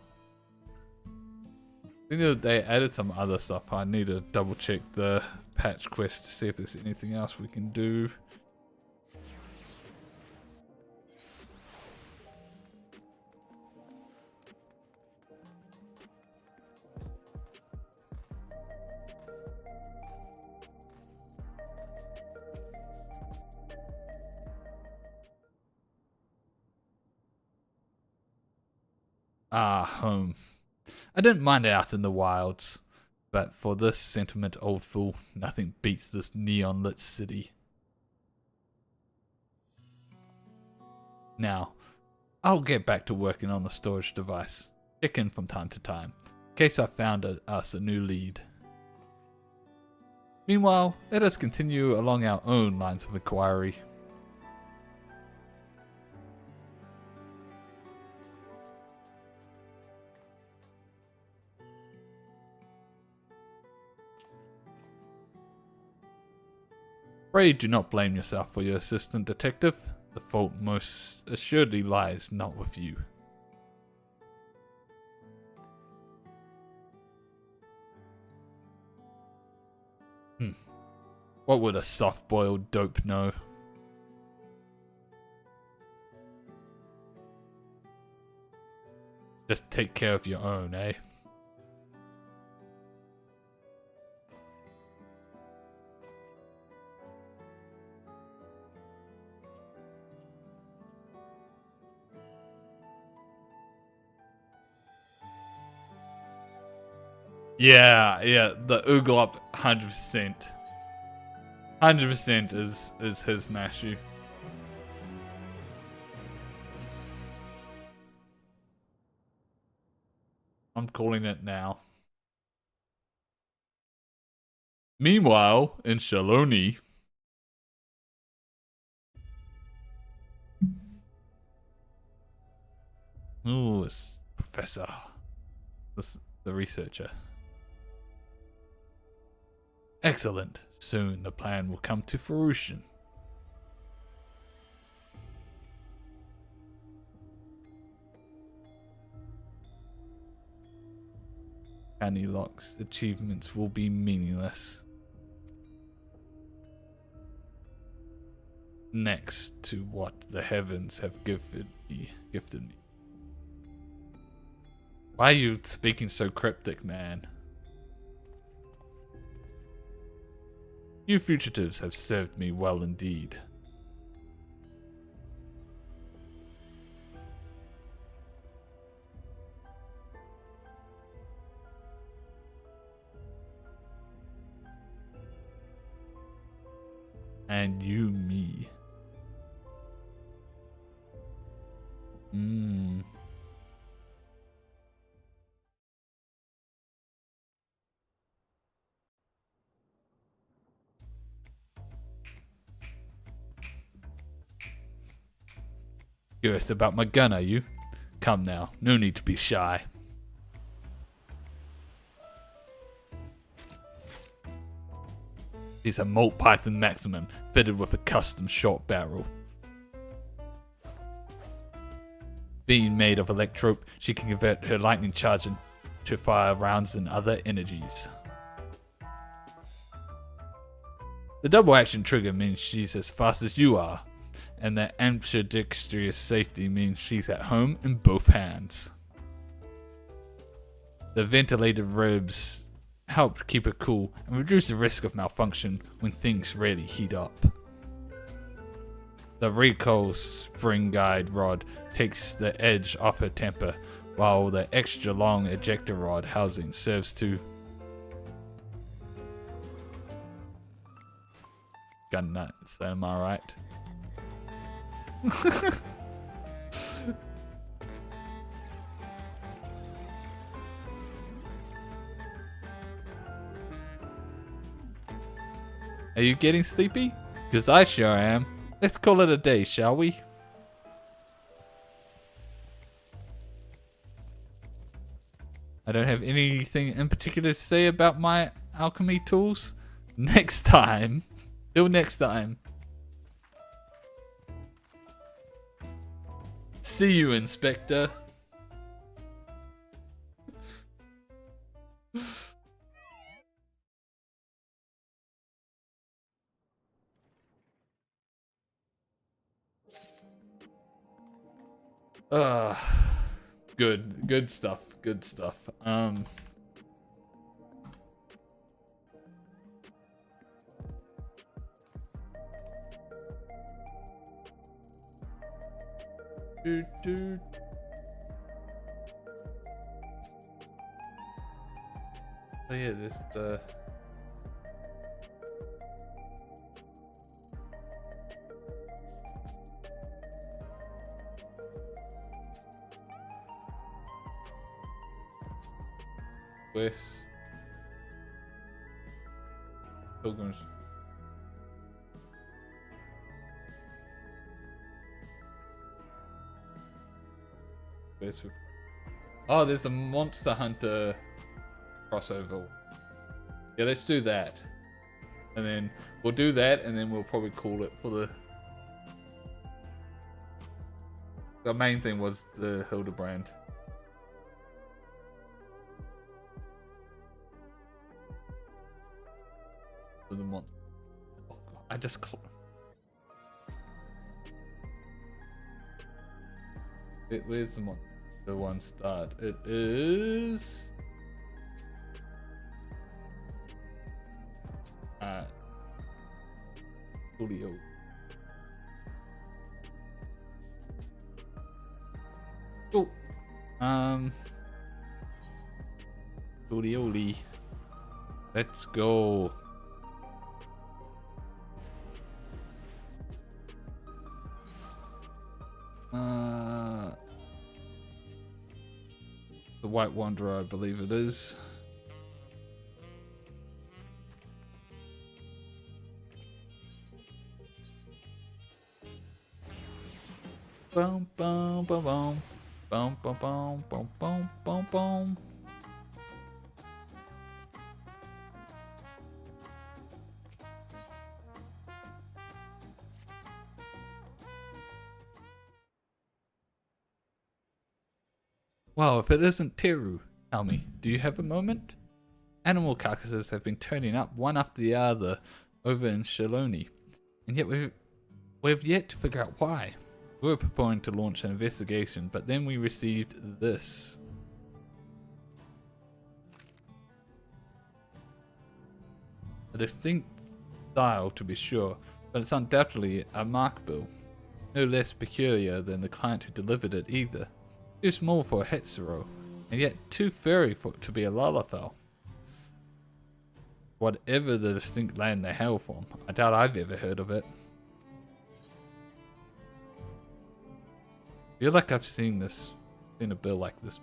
I think that they added some other stuff. I need to double check the patch quest to see if there's anything else we can do. Ah, home. I didn't mind it out in the wilds, but for this sentiment, old fool, nothing beats this neon-lit city. Now, I'll get back to working on the storage device. Check in from time to time, in case I found us a new lead. Meanwhile, let us continue along our own lines of inquiry. Pray do not blame yourself for your assistant detective. The fault most assuredly lies not with you. What would a soft-boiled dope know? Just take care of your own, eh? Yeah, the Ooglop 100%. 100% is his Nashu. I'm calling it now. Meanwhile, in Shaloni. Oh, it's Professor. This, the researcher. Excellent. Soon the plan will come to fruition. Locke's achievements will be meaningless next to what the heavens have gifted me. Why are you speaking so cryptic, man? You fugitives have served me well indeed. And you me. Curious about my gun, are you? Come now, no need to be shy. It's a Molt Python Maximum, fitted with a custom short barrel. Being made of electrope, she can convert her lightning charge into fire rounds and other energies. The double action trigger means she's as fast as you are, and the ambidextrous safety means she's at home in both hands. The ventilated ribs help keep it cool and reduce the risk of malfunction when things really heat up. The recoil spring guide rod takes the edge off her temper, while the extra long ejector rod housing serves to gun nuts, am I right? Are you getting sleepy? Because I sure am. Let's call it a day, shall we? I don't have anything in particular to say about my alchemy tools. Next time. Till next time. See you, Inspector. Good stuff. Good stuff. Dude. Oh yeah, this the West Pilgrims. Oh, there's a Monster Hunter crossover. Yeah, let's do that. And then we'll do that, and then we'll probably call it for the main thing was the Hildabrand. For the monster. I just. Where's the one start? It is. Julio. Oh. Julioli. Let's go. The White Wanderer, I believe it is. Boom, boom, boom, boom. Boom, boom, boom, boom, boom, boom, boom. Well, if it isn't Teru, tell me, do you have a moment? Animal carcasses have been turning up one after the other over in Shaloni, and yet we've yet to figure out why. We were preparing to launch an investigation, but then we received this. A distinct style, to be sure, but it's undoubtedly a mark bill. No less peculiar than the client who delivered it either. Too small for a Hetsuro, and yet too furry to be a Lalafell. Whatever the distinct land they hail from, I doubt I've ever heard of it. I feel like I've seen a bill like this.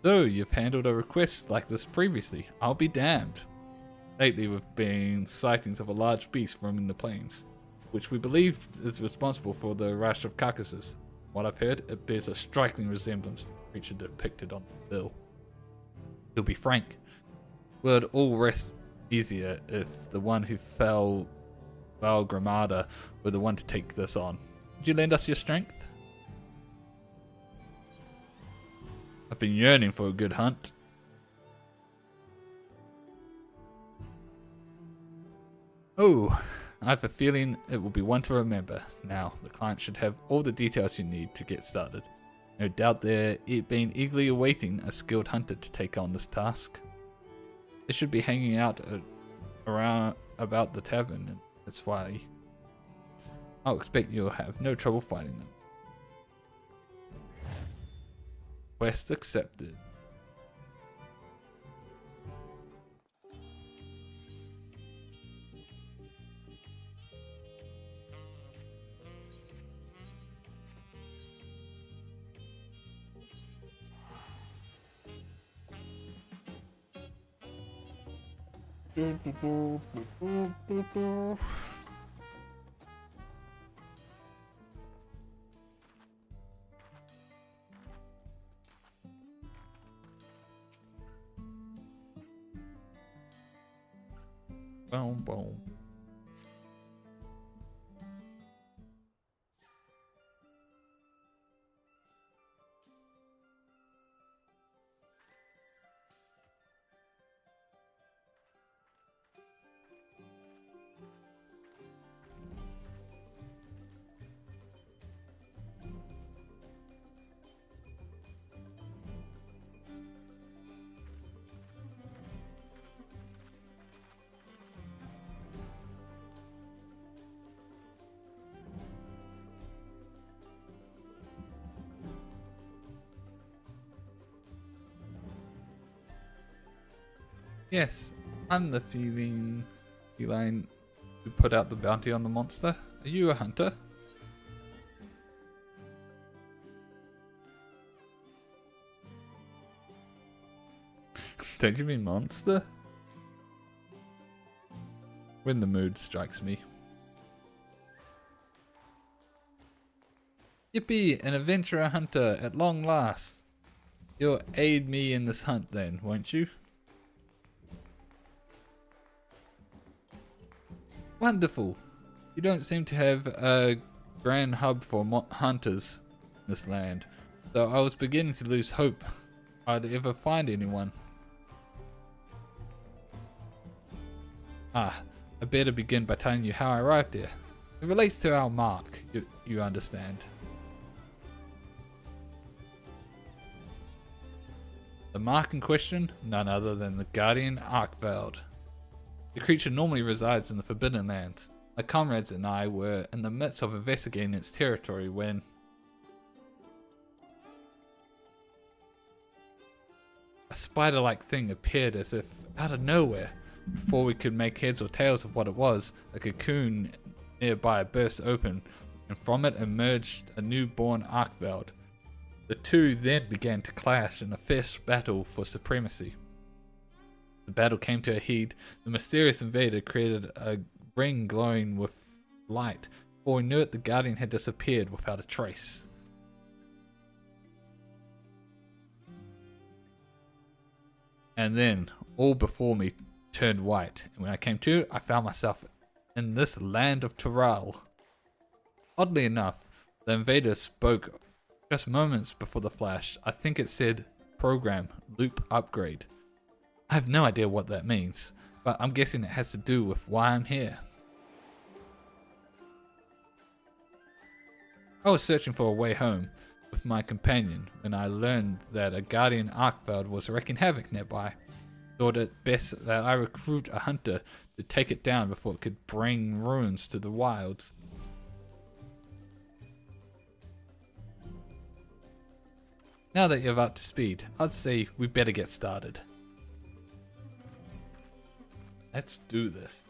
So, you've handled a request like this previously. I'll be damned. Lately we've been sightings of a large beast roaming the plains, which we believe is responsible for the rash of carcasses. What I've heard, it bears a striking resemblance to the creature depicted on the bill. To be frank, would all rest easier if the one who fell Val Gramada were the one to take this on. Would you lend us your strength? I've been yearning for a good hunt. Oh, I have a feeling it will be one to remember. Now, the client should have all the details you need to get started. No doubt they're been eagerly awaiting a skilled hunter to take on this task. They should be hanging out around about the tavern, and that's why I'll expect you'll have no trouble finding them. Quest accepted. Boom, boom. Yes, I'm the feline who put out the bounty on the monster. Are you a hunter? Don't you mean monster? When the mood strikes me. Yippee! An adventurer hunter at long last. You'll aid me in this hunt then, won't you? Wonderful! You don't seem to have a grand hub for hunters in this land, so I was beginning to lose hope I'd ever find anyone. Ah, I better begin by telling you how I arrived here. It relates to our mark, you understand. The mark in question, none other than the Guardian Arkveld. The creature normally resides in the Forbidden Lands. My comrades and I were in the midst of investigating its territory when a spider-like thing appeared as if out of nowhere. Before we could make heads or tails of what it was, a cocoon nearby burst open, and from it emerged a newborn Arkveld. The two then began to clash in a fierce battle for supremacy. The battle came to a heat. The mysterious invader created a ring glowing with light. Before we knew it, the Guardian had disappeared without a trace. And then, all before me turned white, and when I came to, I found myself in this land of Dawntrail. Oddly enough, the invader spoke just moments before the flash. I think it said program loop upgrade. I have no idea what that means, but I'm guessing it has to do with why I'm here. I was searching for a way home with my companion when I learned that a Guardian Arkveld was wreaking havoc nearby. Thought it best that I recruit a hunter to take it down before it could bring ruins to the wilds. Now that you're up to speed, I'd say we better get started. Let's do this.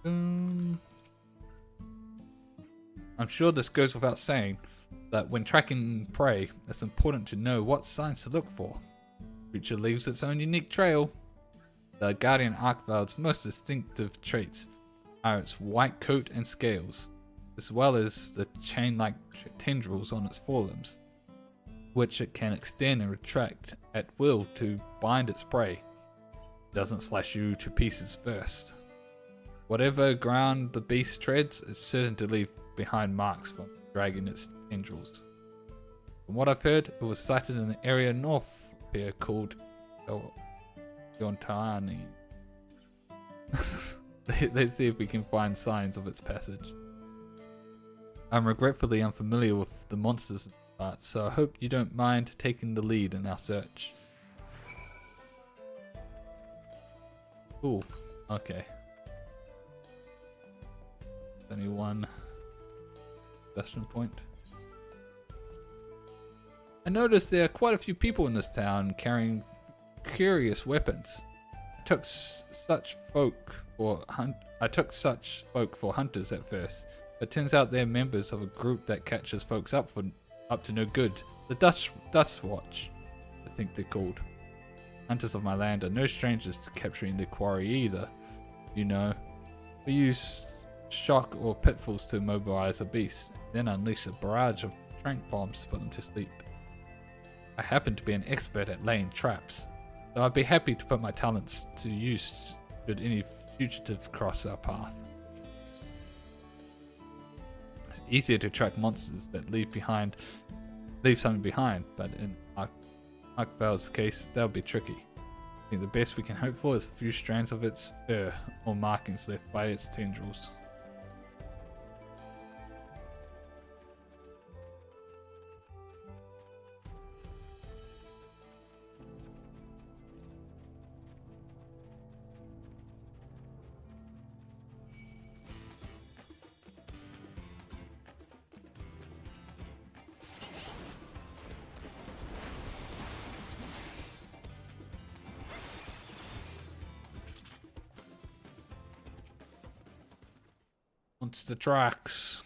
I'm sure this goes without saying that when tracking prey, it's important to know what signs to look for. Creature leaves its own unique trail. The Guardian Arkveld's most distinctive traits are its white coat and scales, as well as the chain-like tendrils on its forelimbs, which it can extend and retract at will to bind its prey. It doesn't slash you to pieces first. Whatever ground the beast treads is certain to leave behind marks from dragging its tendrils. From what I've heard, it was sighted in the area north here called Dawntrail. Let's see if we can find signs of its passage. I'm regretfully unfamiliar with the monsters part, so I hope you don't mind taking the lead in our search. Ooh, okay. Only one discussion point. I noticed there are quite a few people in this town carrying curious weapons. I took such folk for hunters at first, but turns out they're members of a group that catches folks up to no good. The Dust Watch, I think they're called. Hunters of my land are no strangers to capturing their quarry either. You know, we use shock or pitfalls to immobilize a beast, then unleash a barrage of trank bombs to put them to sleep. I happen to be an expert at laying traps, so I'd be happy to put my talents to use should any fugitive cross our path. It's easier to track monsters that leave something behind, but in Arkveld's case, that would be tricky. I think the best we can hope for is a few strands of its fur or markings left by its tendrils. Monster tracks.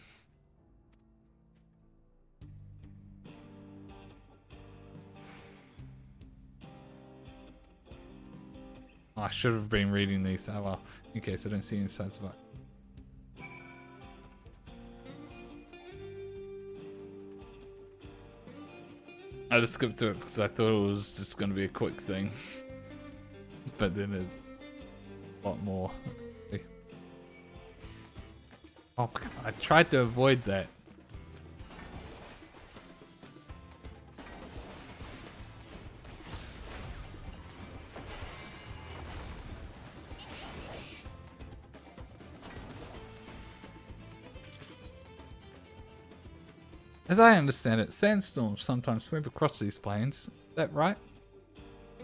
Oh, I should have been reading these. Oh well, in case I don't see any signs of it. I just skipped through it because I thought it was just going to be a quick thing. But then it's a lot more. Oh, I tried to avoid that. As I understand it, sandstorms sometimes sweep across these plains. Is that right?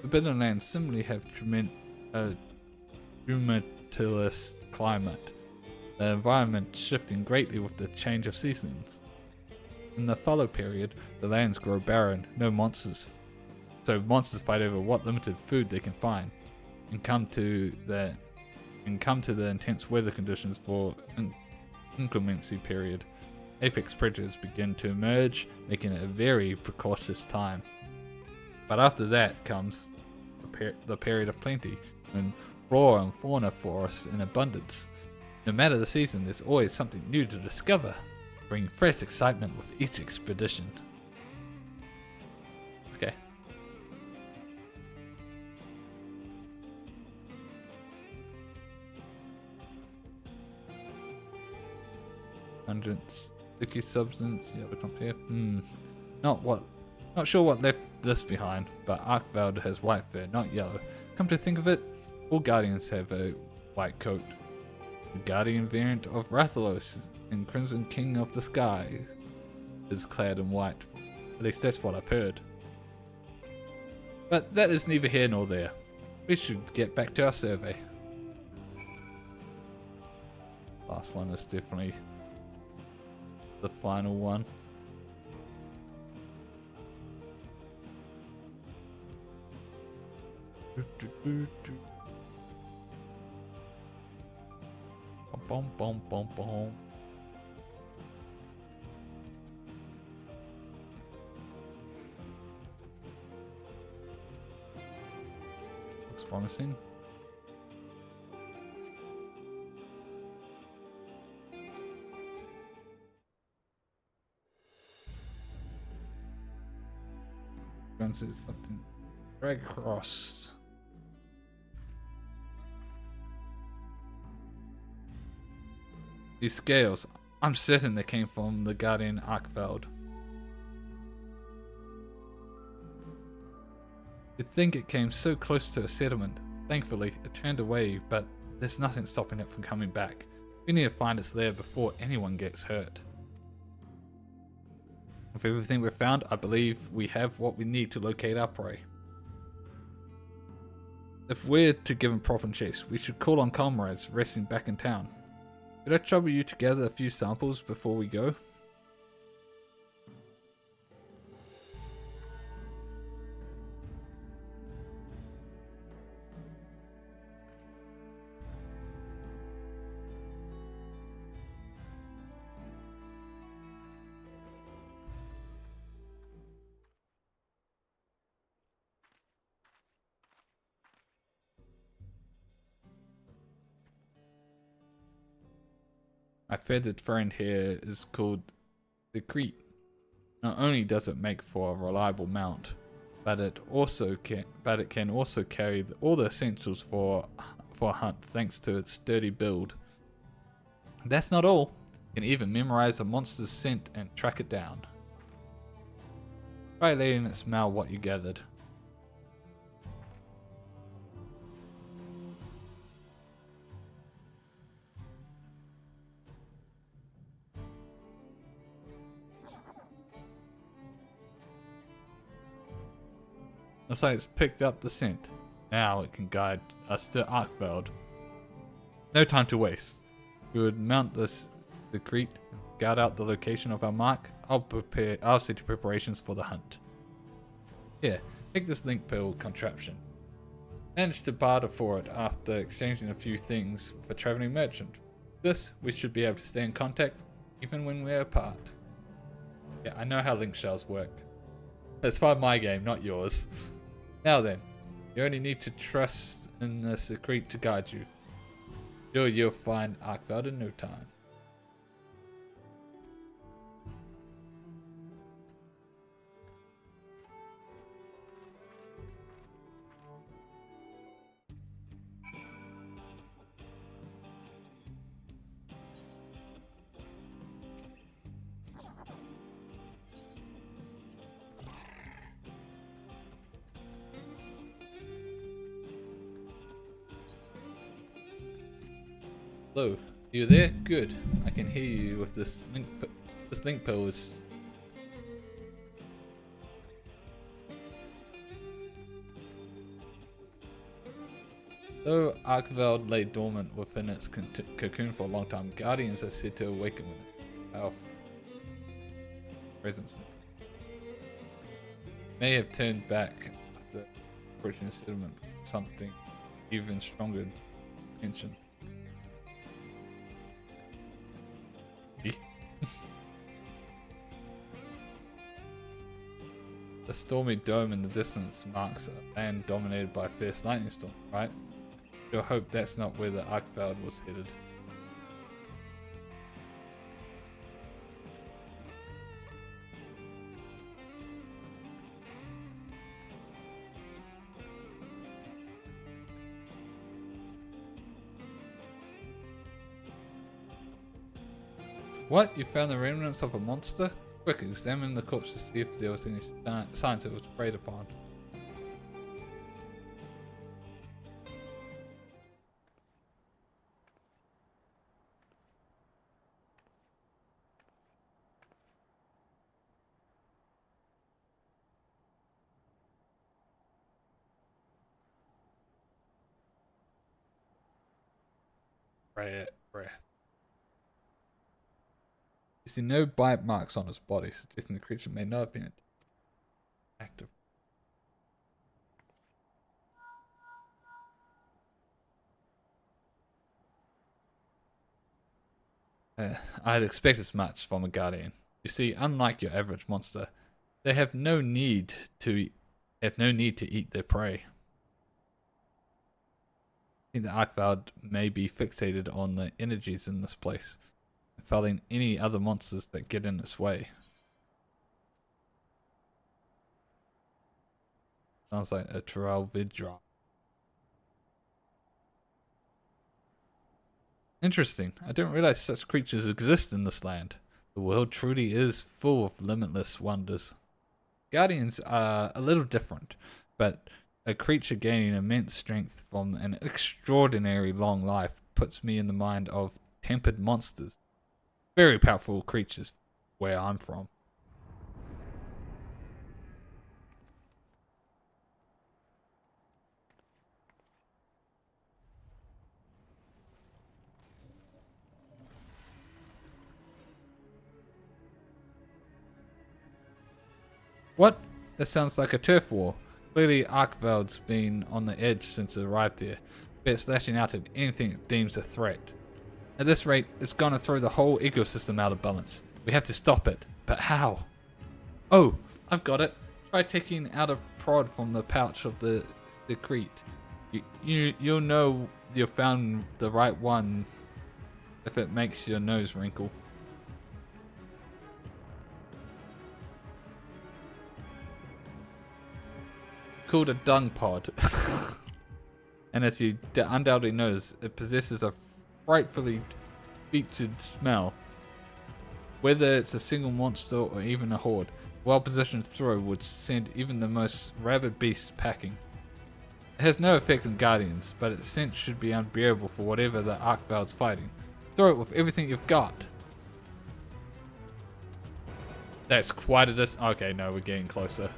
Forbidden lands similarly have tumultuous climate, the environment shifting greatly with the change of seasons. In the fallow period, the lands grow barren, no monsters, so monsters fight over what limited food they can find, and come to the intense weather conditions for inclemency period. Apex predators begin to emerge, making it a very precautious time. But after that comes the period of plenty, when flora and fauna forests in abundance. No matter the season, there's always something new to discover, bringing fresh excitement with each expedition. Okay. Pungent, sticky substance, yellow compare. Not sure what left this behind, but Arkveld has white fur, not yellow. Come to think of it, all Guardians have a white coat. The Guardian variant of Rathalos and Crimson King of the Skies is clad in white. At least that's what I've heard. But that is neither here nor there. We should get back to our survey. Last one is definitely the final one. Bom bom bom bom. Looks promising. Is something drag across. These scales, I'm certain they came from the Guardian Arkveld. You'd think it came so close to a settlement. Thankfully, it turned away, but there's nothing stopping it from coming back. We need to find its lair before anyone gets hurt. With everything we've found, I believe we have what we need to locate our prey. If we're to give him proper chase, we should call on comrades resting back in town. Could I trouble you to gather a few samples before we go? My feathered friend here is called the Crete. Not only does it make for a reliable mount, but it can also carry all the essentials for a hunt thanks to its sturdy build. That's not all. It can even memorize a monster's scent and track it down. Try letting it smell what you gathered. Looks like it's picked up the scent. Now it can guide us to Arkveld. No time to waste. We would mount the Crete, scout out the location of our mark. I'll see to preparations for the hunt. Here, take this link pill contraption. Managed to barter for it after exchanging a few things with a traveling merchant. This, we should be able to stay in contact even when we're apart. Yeah, I know how link shells work. It's for my game, not yours. Now then, you only need to trust in the secret to guide you. Sure, you'll find Arkveld in no time. Hello, you there? Good. I can hear you with this link. This link pill is Though Arkveld lay dormant within its cocoon for a long time, guardians are said to awaken with it. Our presence may have turned back after approaching the settlement with something even stronger intention. The stormy dome in the distance marks a land dominated by a fierce lightning storm, right? I hope that's not where the Arkveld was headed. What? You found the remnants of a monster? Quick, examine the corpse to see if there was any signs it was preyed upon. Rare. You see no bite marks on its body, suggesting the creature may not have been active. I'd expect as much from a guardian. You see, unlike your average monster, they have no need to eat their prey. I think the Arkveld may be fixated on the energies in this place, felling any other monsters that get in its way. Sounds like a Terrell vid drop. Interesting. I didn't realize such creatures exist in this land. The world truly is full of limitless wonders. Guardians are a little different, but a creature gaining immense strength from an extraordinary long life puts me in the mind of tempered monsters. Very powerful creatures where I'm from. What? That sounds like a turf war. Clearly Arkveld's been on the edge since it arrived there. It's lashing out at anything it deems a threat. At this rate, it's gonna throw the whole ecosystem out of balance. We have to stop it. But how? Oh, I've got it. Try taking out a prod from the pouch of the secrete. You'll know you found the right one if it makes your nose wrinkle. Called a dung pod. And as you undoubtedly notice, it possesses a frightfully featured smell. Whether it's a single monster or even a horde, a well-positioned throw would send even the most rabid beasts packing. It has no effect on guardians, but its scent should be unbearable for whatever the Arkveld's fighting. Throw it with everything you've got. That's quite a distance. Okay, no, we're getting closer.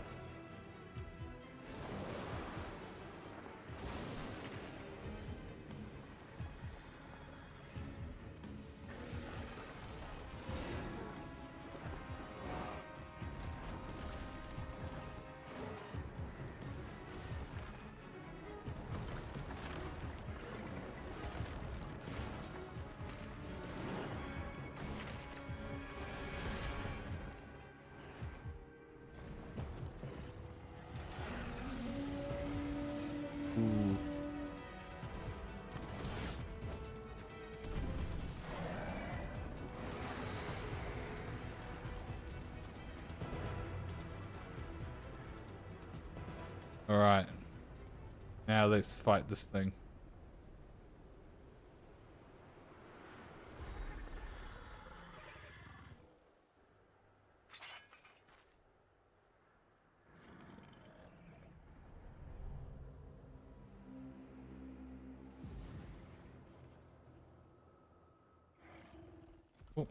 Ooh. Alright. Now let's fight this thing. Oh,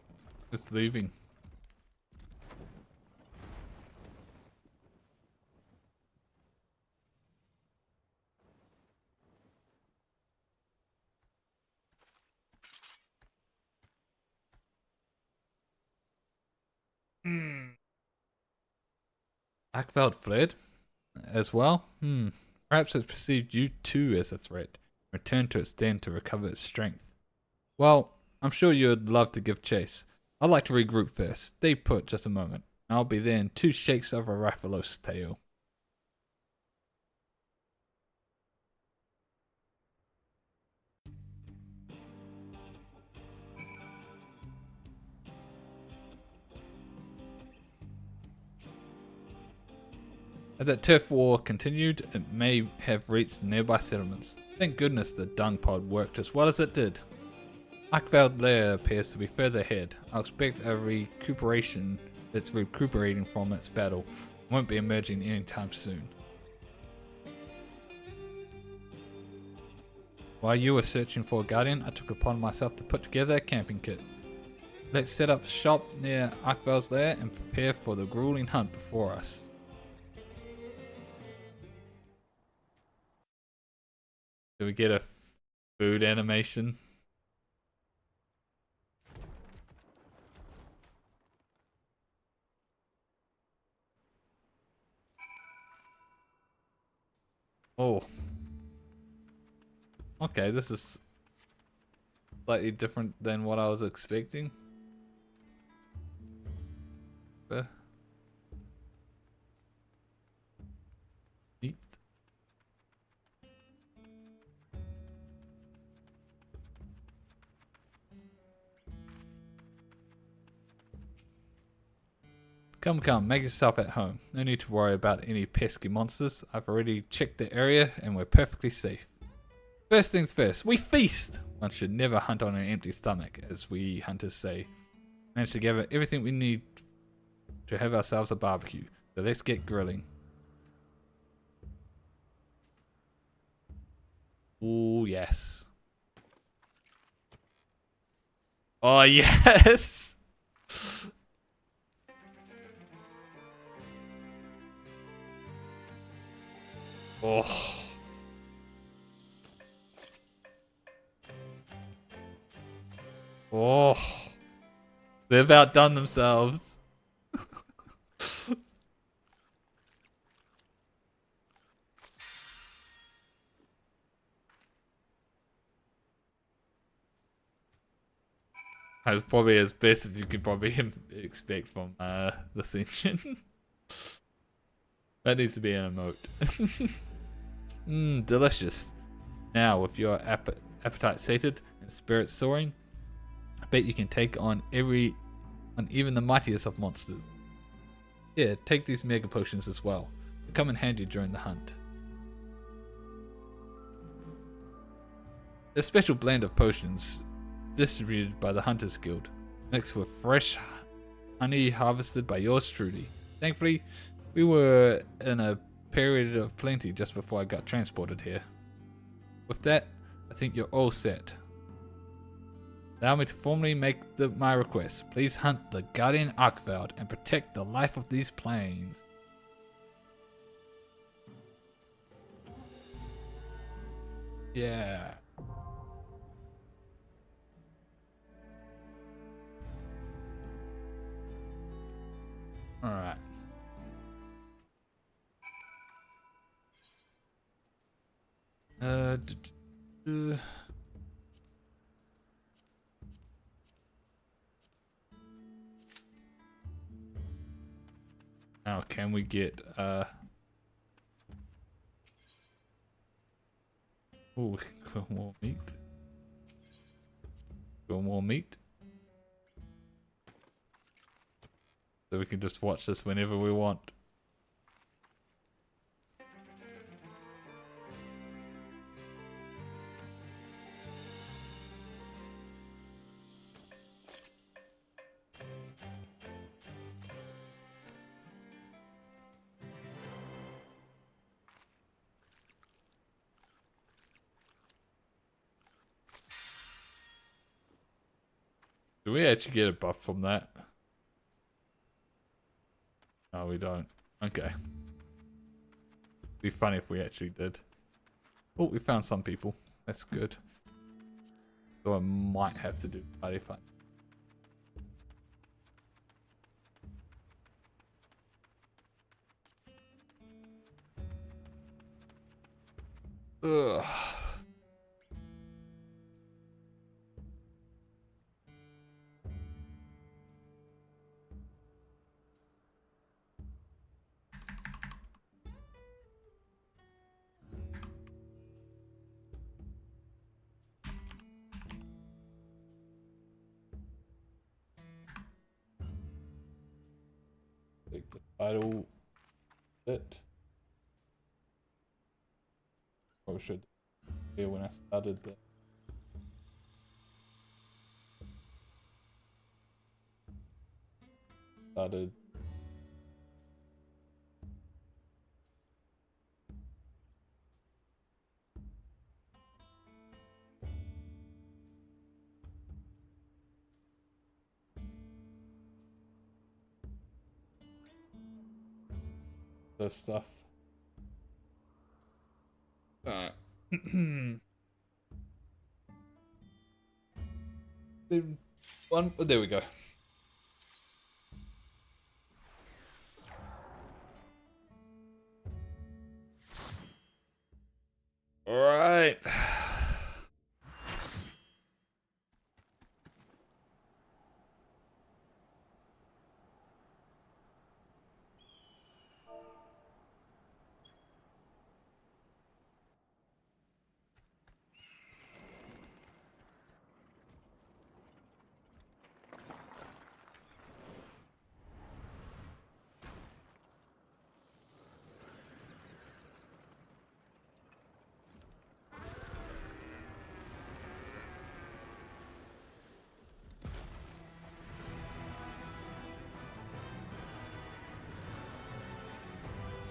it's leaving. Akveld fled as well? Perhaps it perceived you too as a threat. Returned to its den to recover its strength. Well, I'm sure you'd love to give chase. I'd like to regroup first. Stay put just a moment. I'll be there in 2 shakes of a Rathalos tail. As that turf war continued, it may have reached nearby settlements. Thank goodness the dung pod worked as well as it did. Akveld Lair appears to be further ahead. I'll expect a recuperation that's recuperating from its battle. It won't be emerging anytime soon. While you were searching for a guardian, I took upon myself to put together a camping kit. Let's set up shop near Akveld's Lair and prepare for the grueling hunt before us. Do we get a food animation? Oh. Okay, this is slightly different than what I was expecting. Neat. Come, make yourself at home. No need to worry about any pesky monsters. I've already checked the area and we're perfectly safe. First things first, we feast! One should never hunt on an empty stomach, as we hunters say. Managed to gather everything we need to have ourselves a barbecue. So let's get grilling. Ooh, yes. Oh, yes! Oh. Oh. They've outdone themselves. That's probably as best as you could probably expect from the Ascension. That needs to be an emote. Delicious. Now, with your appetite sated and spirits soaring, I bet you can take on even the mightiest of monsters. Yeah, take these mega potions as well. They'll come in handy during the hunt. A special blend of potions distributed by the Hunters Guild, mixed with fresh honey harvested by yours truly. Thankfully, we were in a period of plenty just before I got transported here. With that, I think you're all set. Allow me to formally make my request. Please hunt the Guardian Akveld and protect the life of these plains. Yeah. Alright. Now can we get oh, we can go more meat. Go more meat. So we can just watch this whenever we want. Do we actually get a buff from that? No, we don't. Okay. Be funny if we actually did. Oh, we found some people. That's good. So I might have to do party fun. Ugh. Take the title bit. Or should here when I started the stuff. Alright. There we go. All right.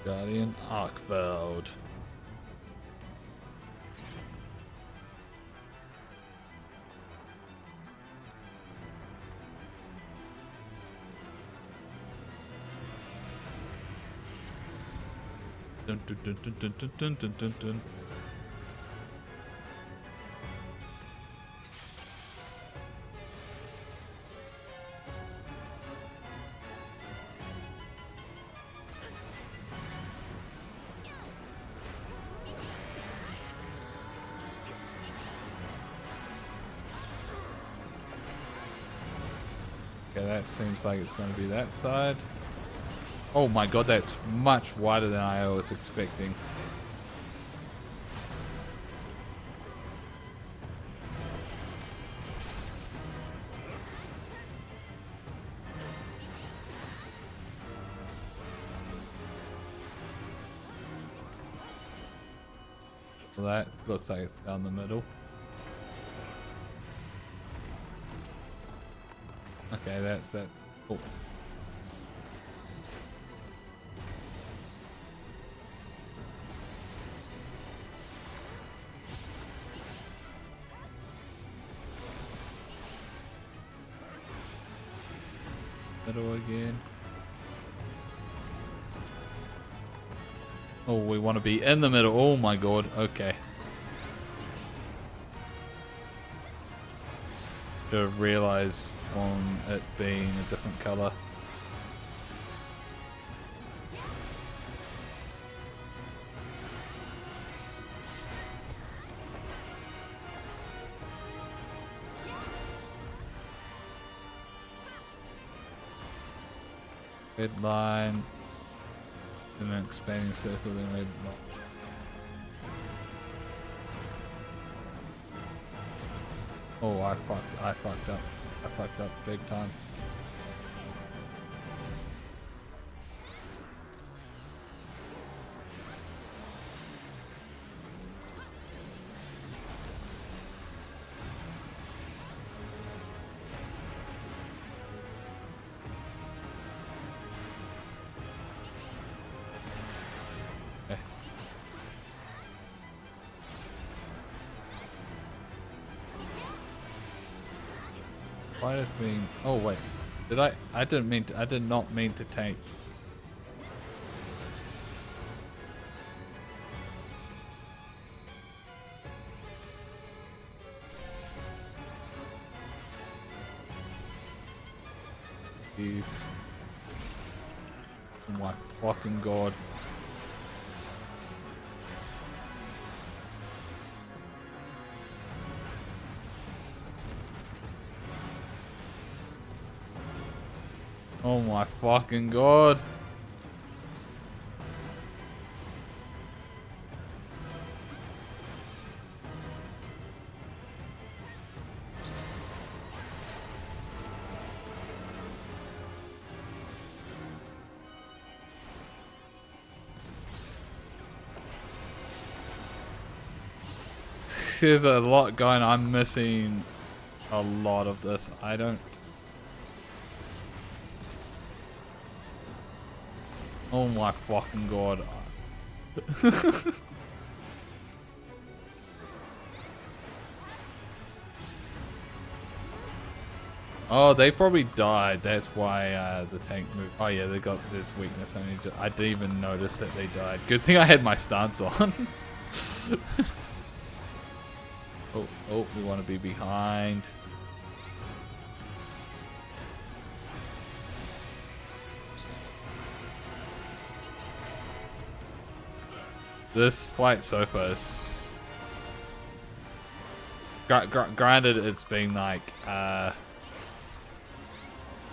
Guardian Arkveld. Dun, dun, dun, dun, dun, dun, dun, dun, dun. Okay, that seems like it's going to be that side. Oh my god, that's much wider than I was expecting. Well, that looks like it's down the middle. Okay, that's that. Oh. Middle again. Oh, we want to be in the middle. Oh my god. Okay. Should have realized from it being a different color. Red line, then an expanding circle, then red line. Oh, I fucked up. I fucked up big time. Why did mean? Oh wait, did I? I didn't mean. I did not mean to take. Jeez. Oh my fucking god. Oh my fucking god. There's a lot going on. I'm missing a lot of this. I don't... Oh my fucking god. Oh, they probably died. That's why the tank moved. Oh yeah, they got this weakness. I didn't even notice that they died. Good thing I had my stance on. Oh, we want to be behind. This fight so far is... Granted, it's been like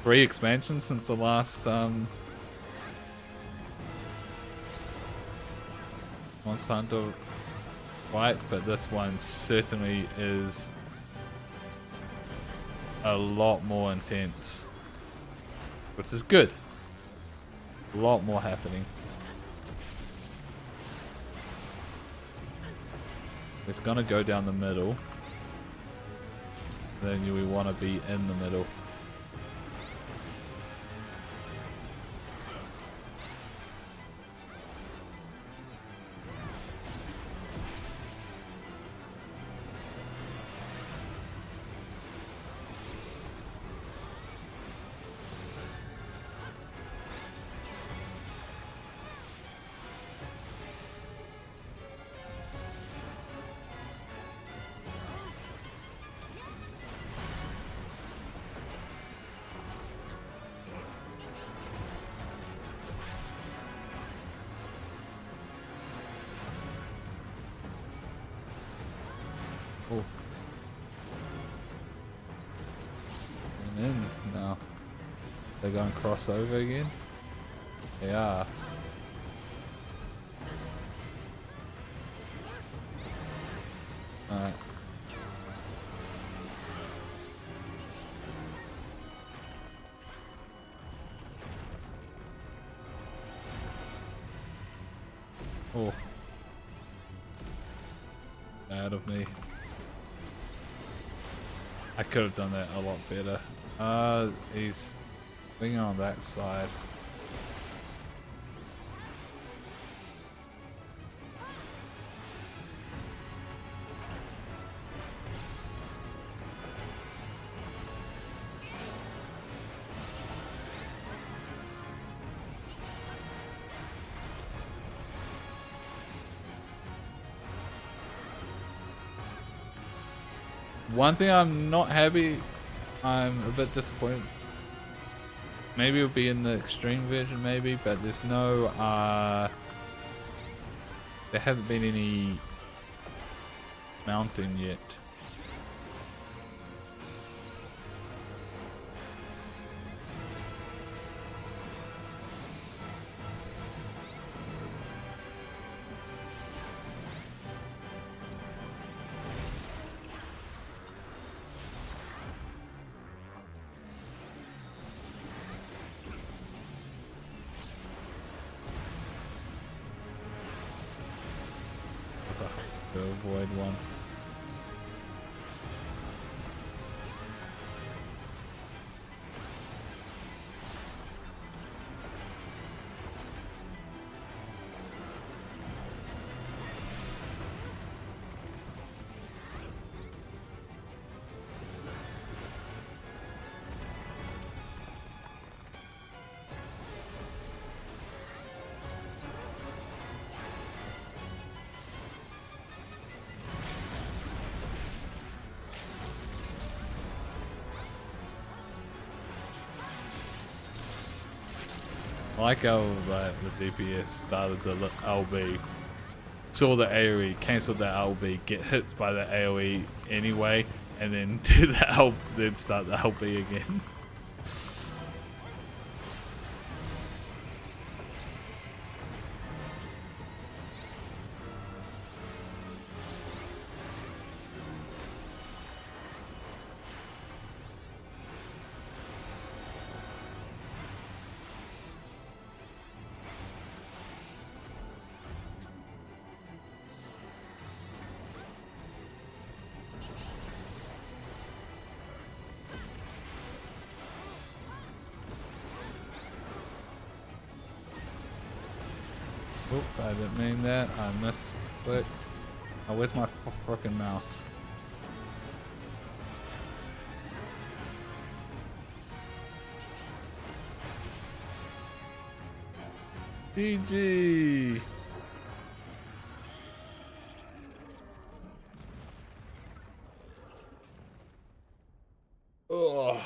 3 expansions since the last Monster Hunter fight, but this one certainly is a lot more intense, which is good. A lot more happening. It's gonna go down the middle. Then we want to be in the middle. Oh. And then, no. They're going crossover again? They are. Alright. Oh. Out of me. I could have done that a lot better. He's swinging on that side. One thing I'm not happy, I'm a bit disappointed. Maybe it'll be in the extreme version, maybe, but there's no, there hasn't been any mounting yet. To avoid one. I like how the DPS started the LB, saw the AoE, cancelled the LB, get hit by the AoE anyway, and then do the then start the LB again. Oops, I didn't mean that. I misclicked. Oh, where's my frickin' mouse? GG! Ugh.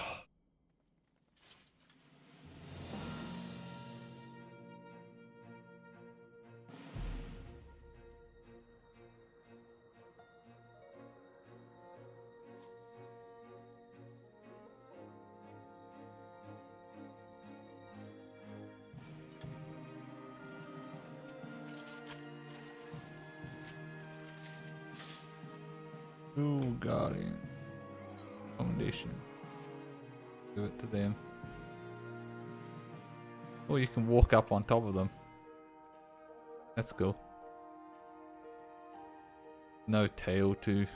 Ooh, Guardian. Accommodation. Give it to them. Or you can walk up on top of them. That's cool. No tail too.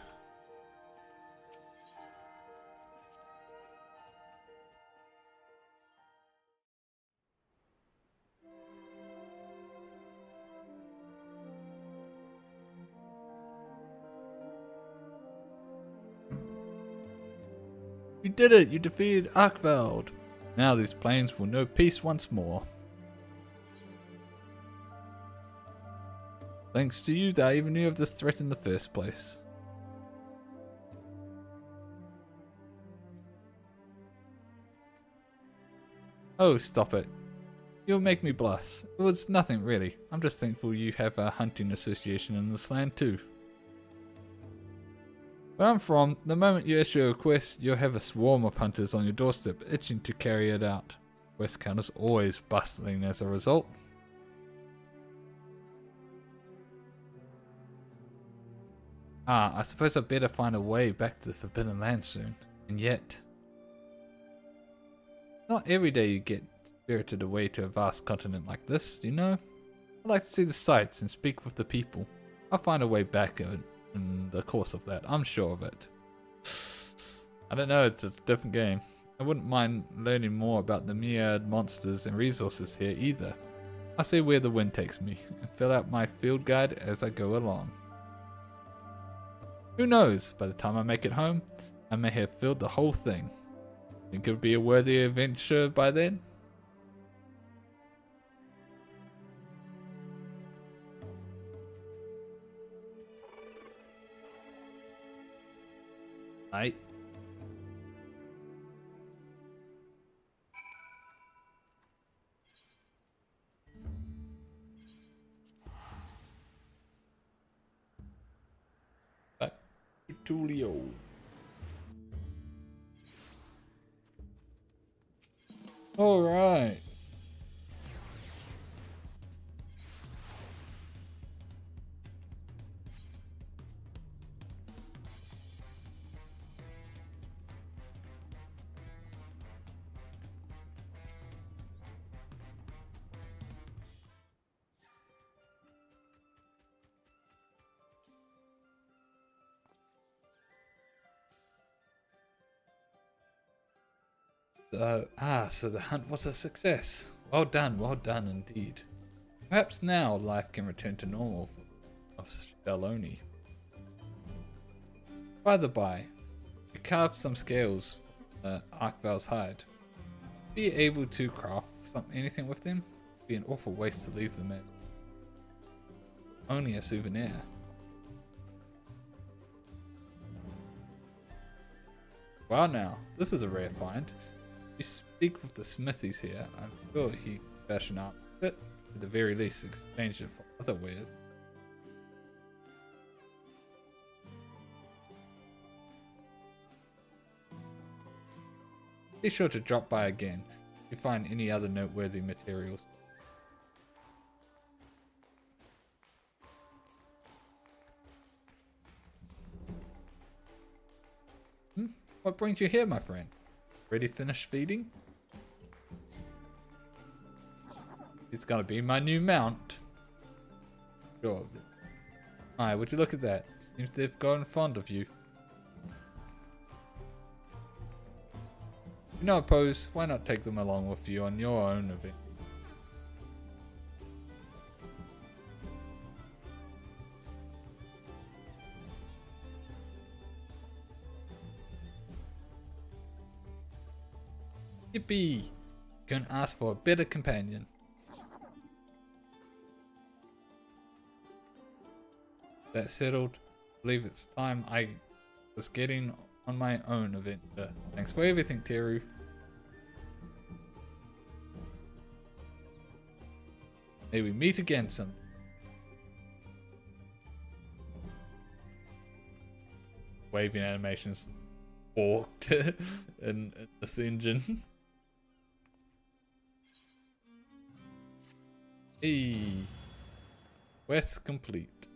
You did it! You defeated Arkveld! Now these plains will know peace once more. Thanks to you that I even knew of this threat in the first place. Oh, stop it. You'll make me blush. It was nothing really. I'm just thankful you have a hunting association in this land too. Where I'm from, the moment you issue a quest, you'll have a swarm of hunters on your doorstep itching to carry it out. Quest counters always bustling as a result. I suppose I'd better find a way back to the Forbidden Land soon. And yet... not every day you get spirited away to a vast continent like this, you know? I like to see the sights and speak with the people. I'll find a way back in the course of that, I'm sure of it. I don't know, it's a different game. I wouldn't mind learning more about the myriad monsters and resources here either. I'll see where the wind takes me and fill out my field guide as I go along. Who knows, by the time I make it home, I may have filled the whole thing. Think it would be a worthy adventure by then? Right. Tulio. All right. So the hunt was a success. Well done indeed. Perhaps now life can return to normal for Shaloni. By the by, we carved some scales from Arkveld's hide. Be you able to craft anything with them? It'd be an awful waste to leave them in. Only a souvenir. Well now, this is a rare find. You speak with the smithies here, I'm sure he can fashion up a bit, at the very least exchange it for other wares. Be sure to drop by again if you find any other noteworthy materials. What brings you here, my friend? Ready finished feeding? It's gonna be my new mount. Sure. Alright, would you look at that? Seems they've grown fond of you. If you're not opposed, why not take them along with you on your own event? Yippee! Couldn't ask for a better companion. That settled. I believe it's time I was getting on my own adventure. Thanks for everything, Teru. May we meet again someday. Waving animations walked in this engine. Hey, quest complete.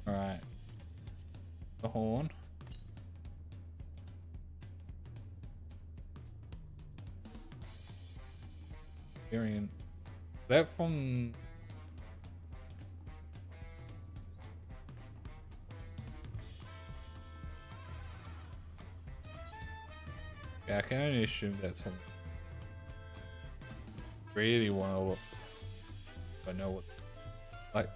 All right, the horn. Hearing that from. Yeah, I can only assume that's from. Really want to look. I know what. Like.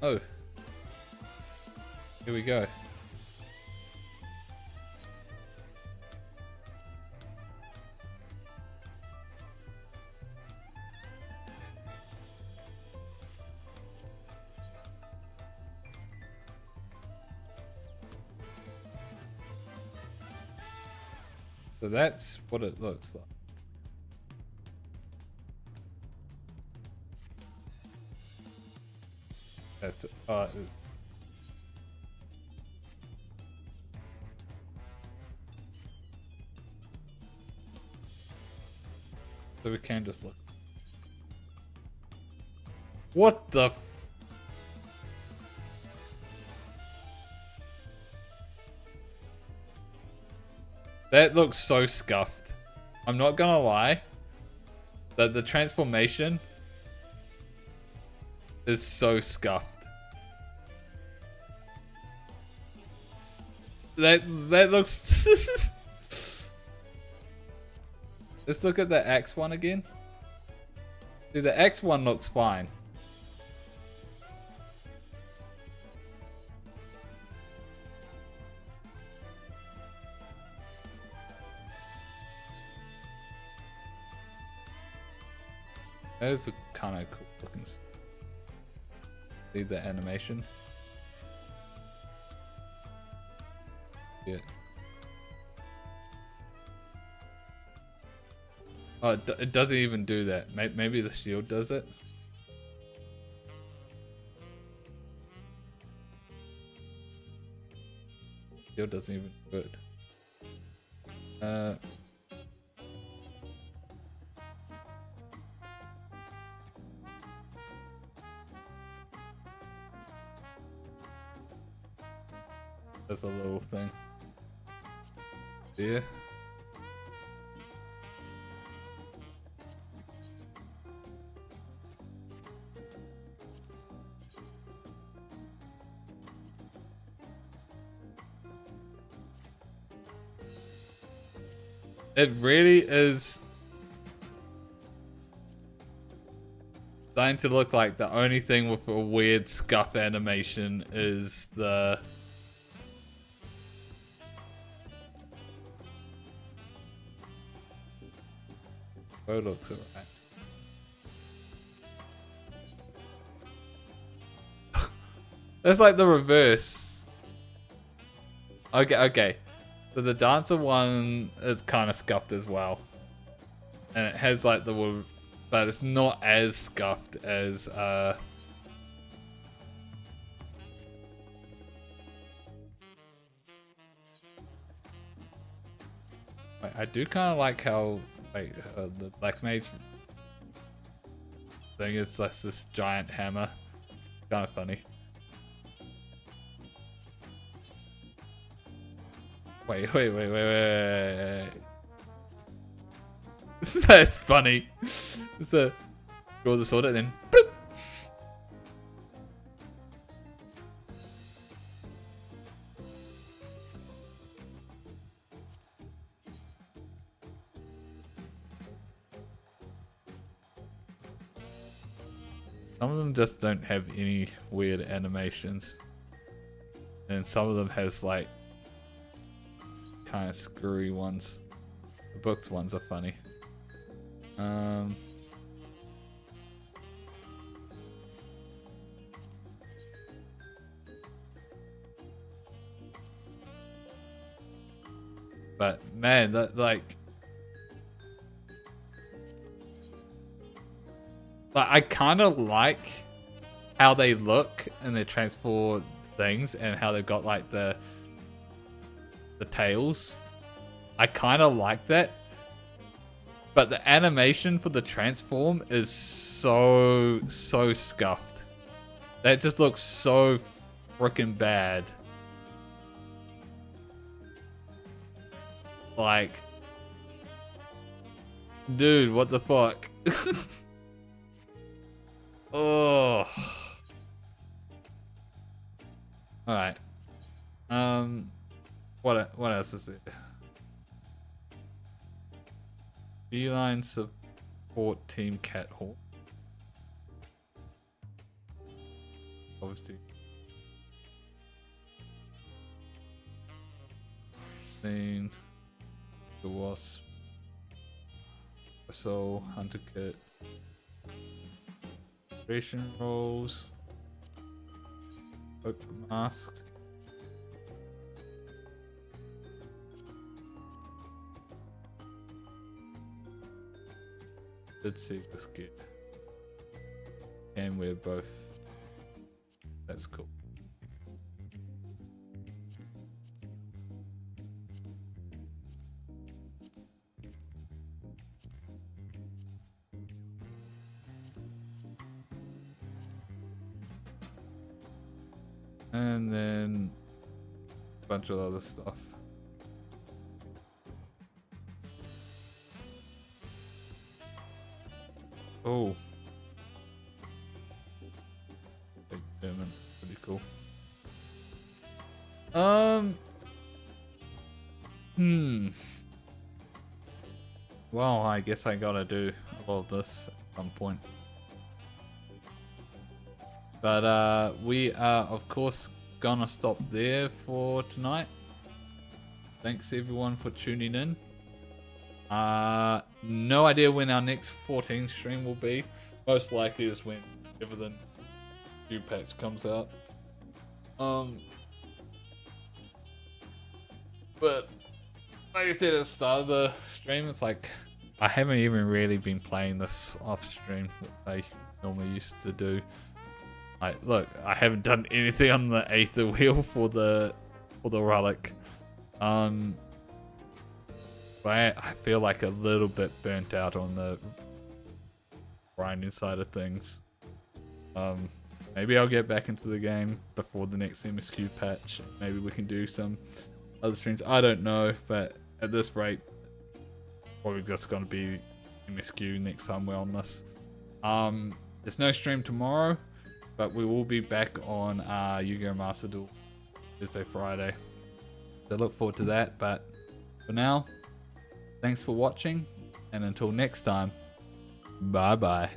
Oh. Here we go. So that's what it looks like. That's it's so we can just look. What the f That looks so scuffed. I'm not gonna lie. That the transformation is so scuffed. That looks. Let's look at the X one again. See, the X one looks fine. That is a kind of cool looking. See the animation. Yeah. Oh, it doesn't even do that. Maybe the shield does it. Shield doesn't even do it. There's a little thing. Yeah. It really is starting to look like the only thing with a weird scuff animation is the oh, looks alright. That's like the reverse. Okay. So the dancer one is kind of scuffed as well. And it has like the, but it's not as scuffed as I do kind of like how the Black Mage thing is like this giant hammer. Kind of funny. Wait. That's funny. It's a draw the sword and then boop. Some of them just don't have any weird animations. And some of them has like kind of screwy ones. The books ones are funny. But man, that like I kind of like how they look and they transform things and how they've got like the tails. I kind of like that. But the animation for the transform is so scuffed. That just looks so freaking bad. Like, dude, what the fuck? Oh. All right. What else is there? Feline support team cat hawk. Obviously. Scene. The wasp. So hunter kit. Creation rolls. Hope mask. Let's see this kid. And we're both. That's cool. And then a bunch of other stuff. Oh. Big Germans, pretty cool. Well, I guess I gotta do all of this at some point. But we are of course gonna stop there for tonight. Thanks everyone for tuning in. No idea when our next 14 stream will be. Most likely is whenever the new patch comes out. But like I said at the start of the stream, it's like I haven't even really been playing this off stream that I normally used to do. Look, I haven't done anything on the Aether wheel for the relic. But I feel like a little bit burnt out on the grinding side of things. Maybe I'll get back into the game before the next MSQ patch. Maybe we can do some other streams. I don't know, but at this rate, probably just gonna be MSQ next time we're on this. There's no stream tomorrow, but we will be back on Yu-Gi-Oh! Master Duel Thursday, Friday. So look forward to that. But for now, thanks for watching, and until next time, bye bye.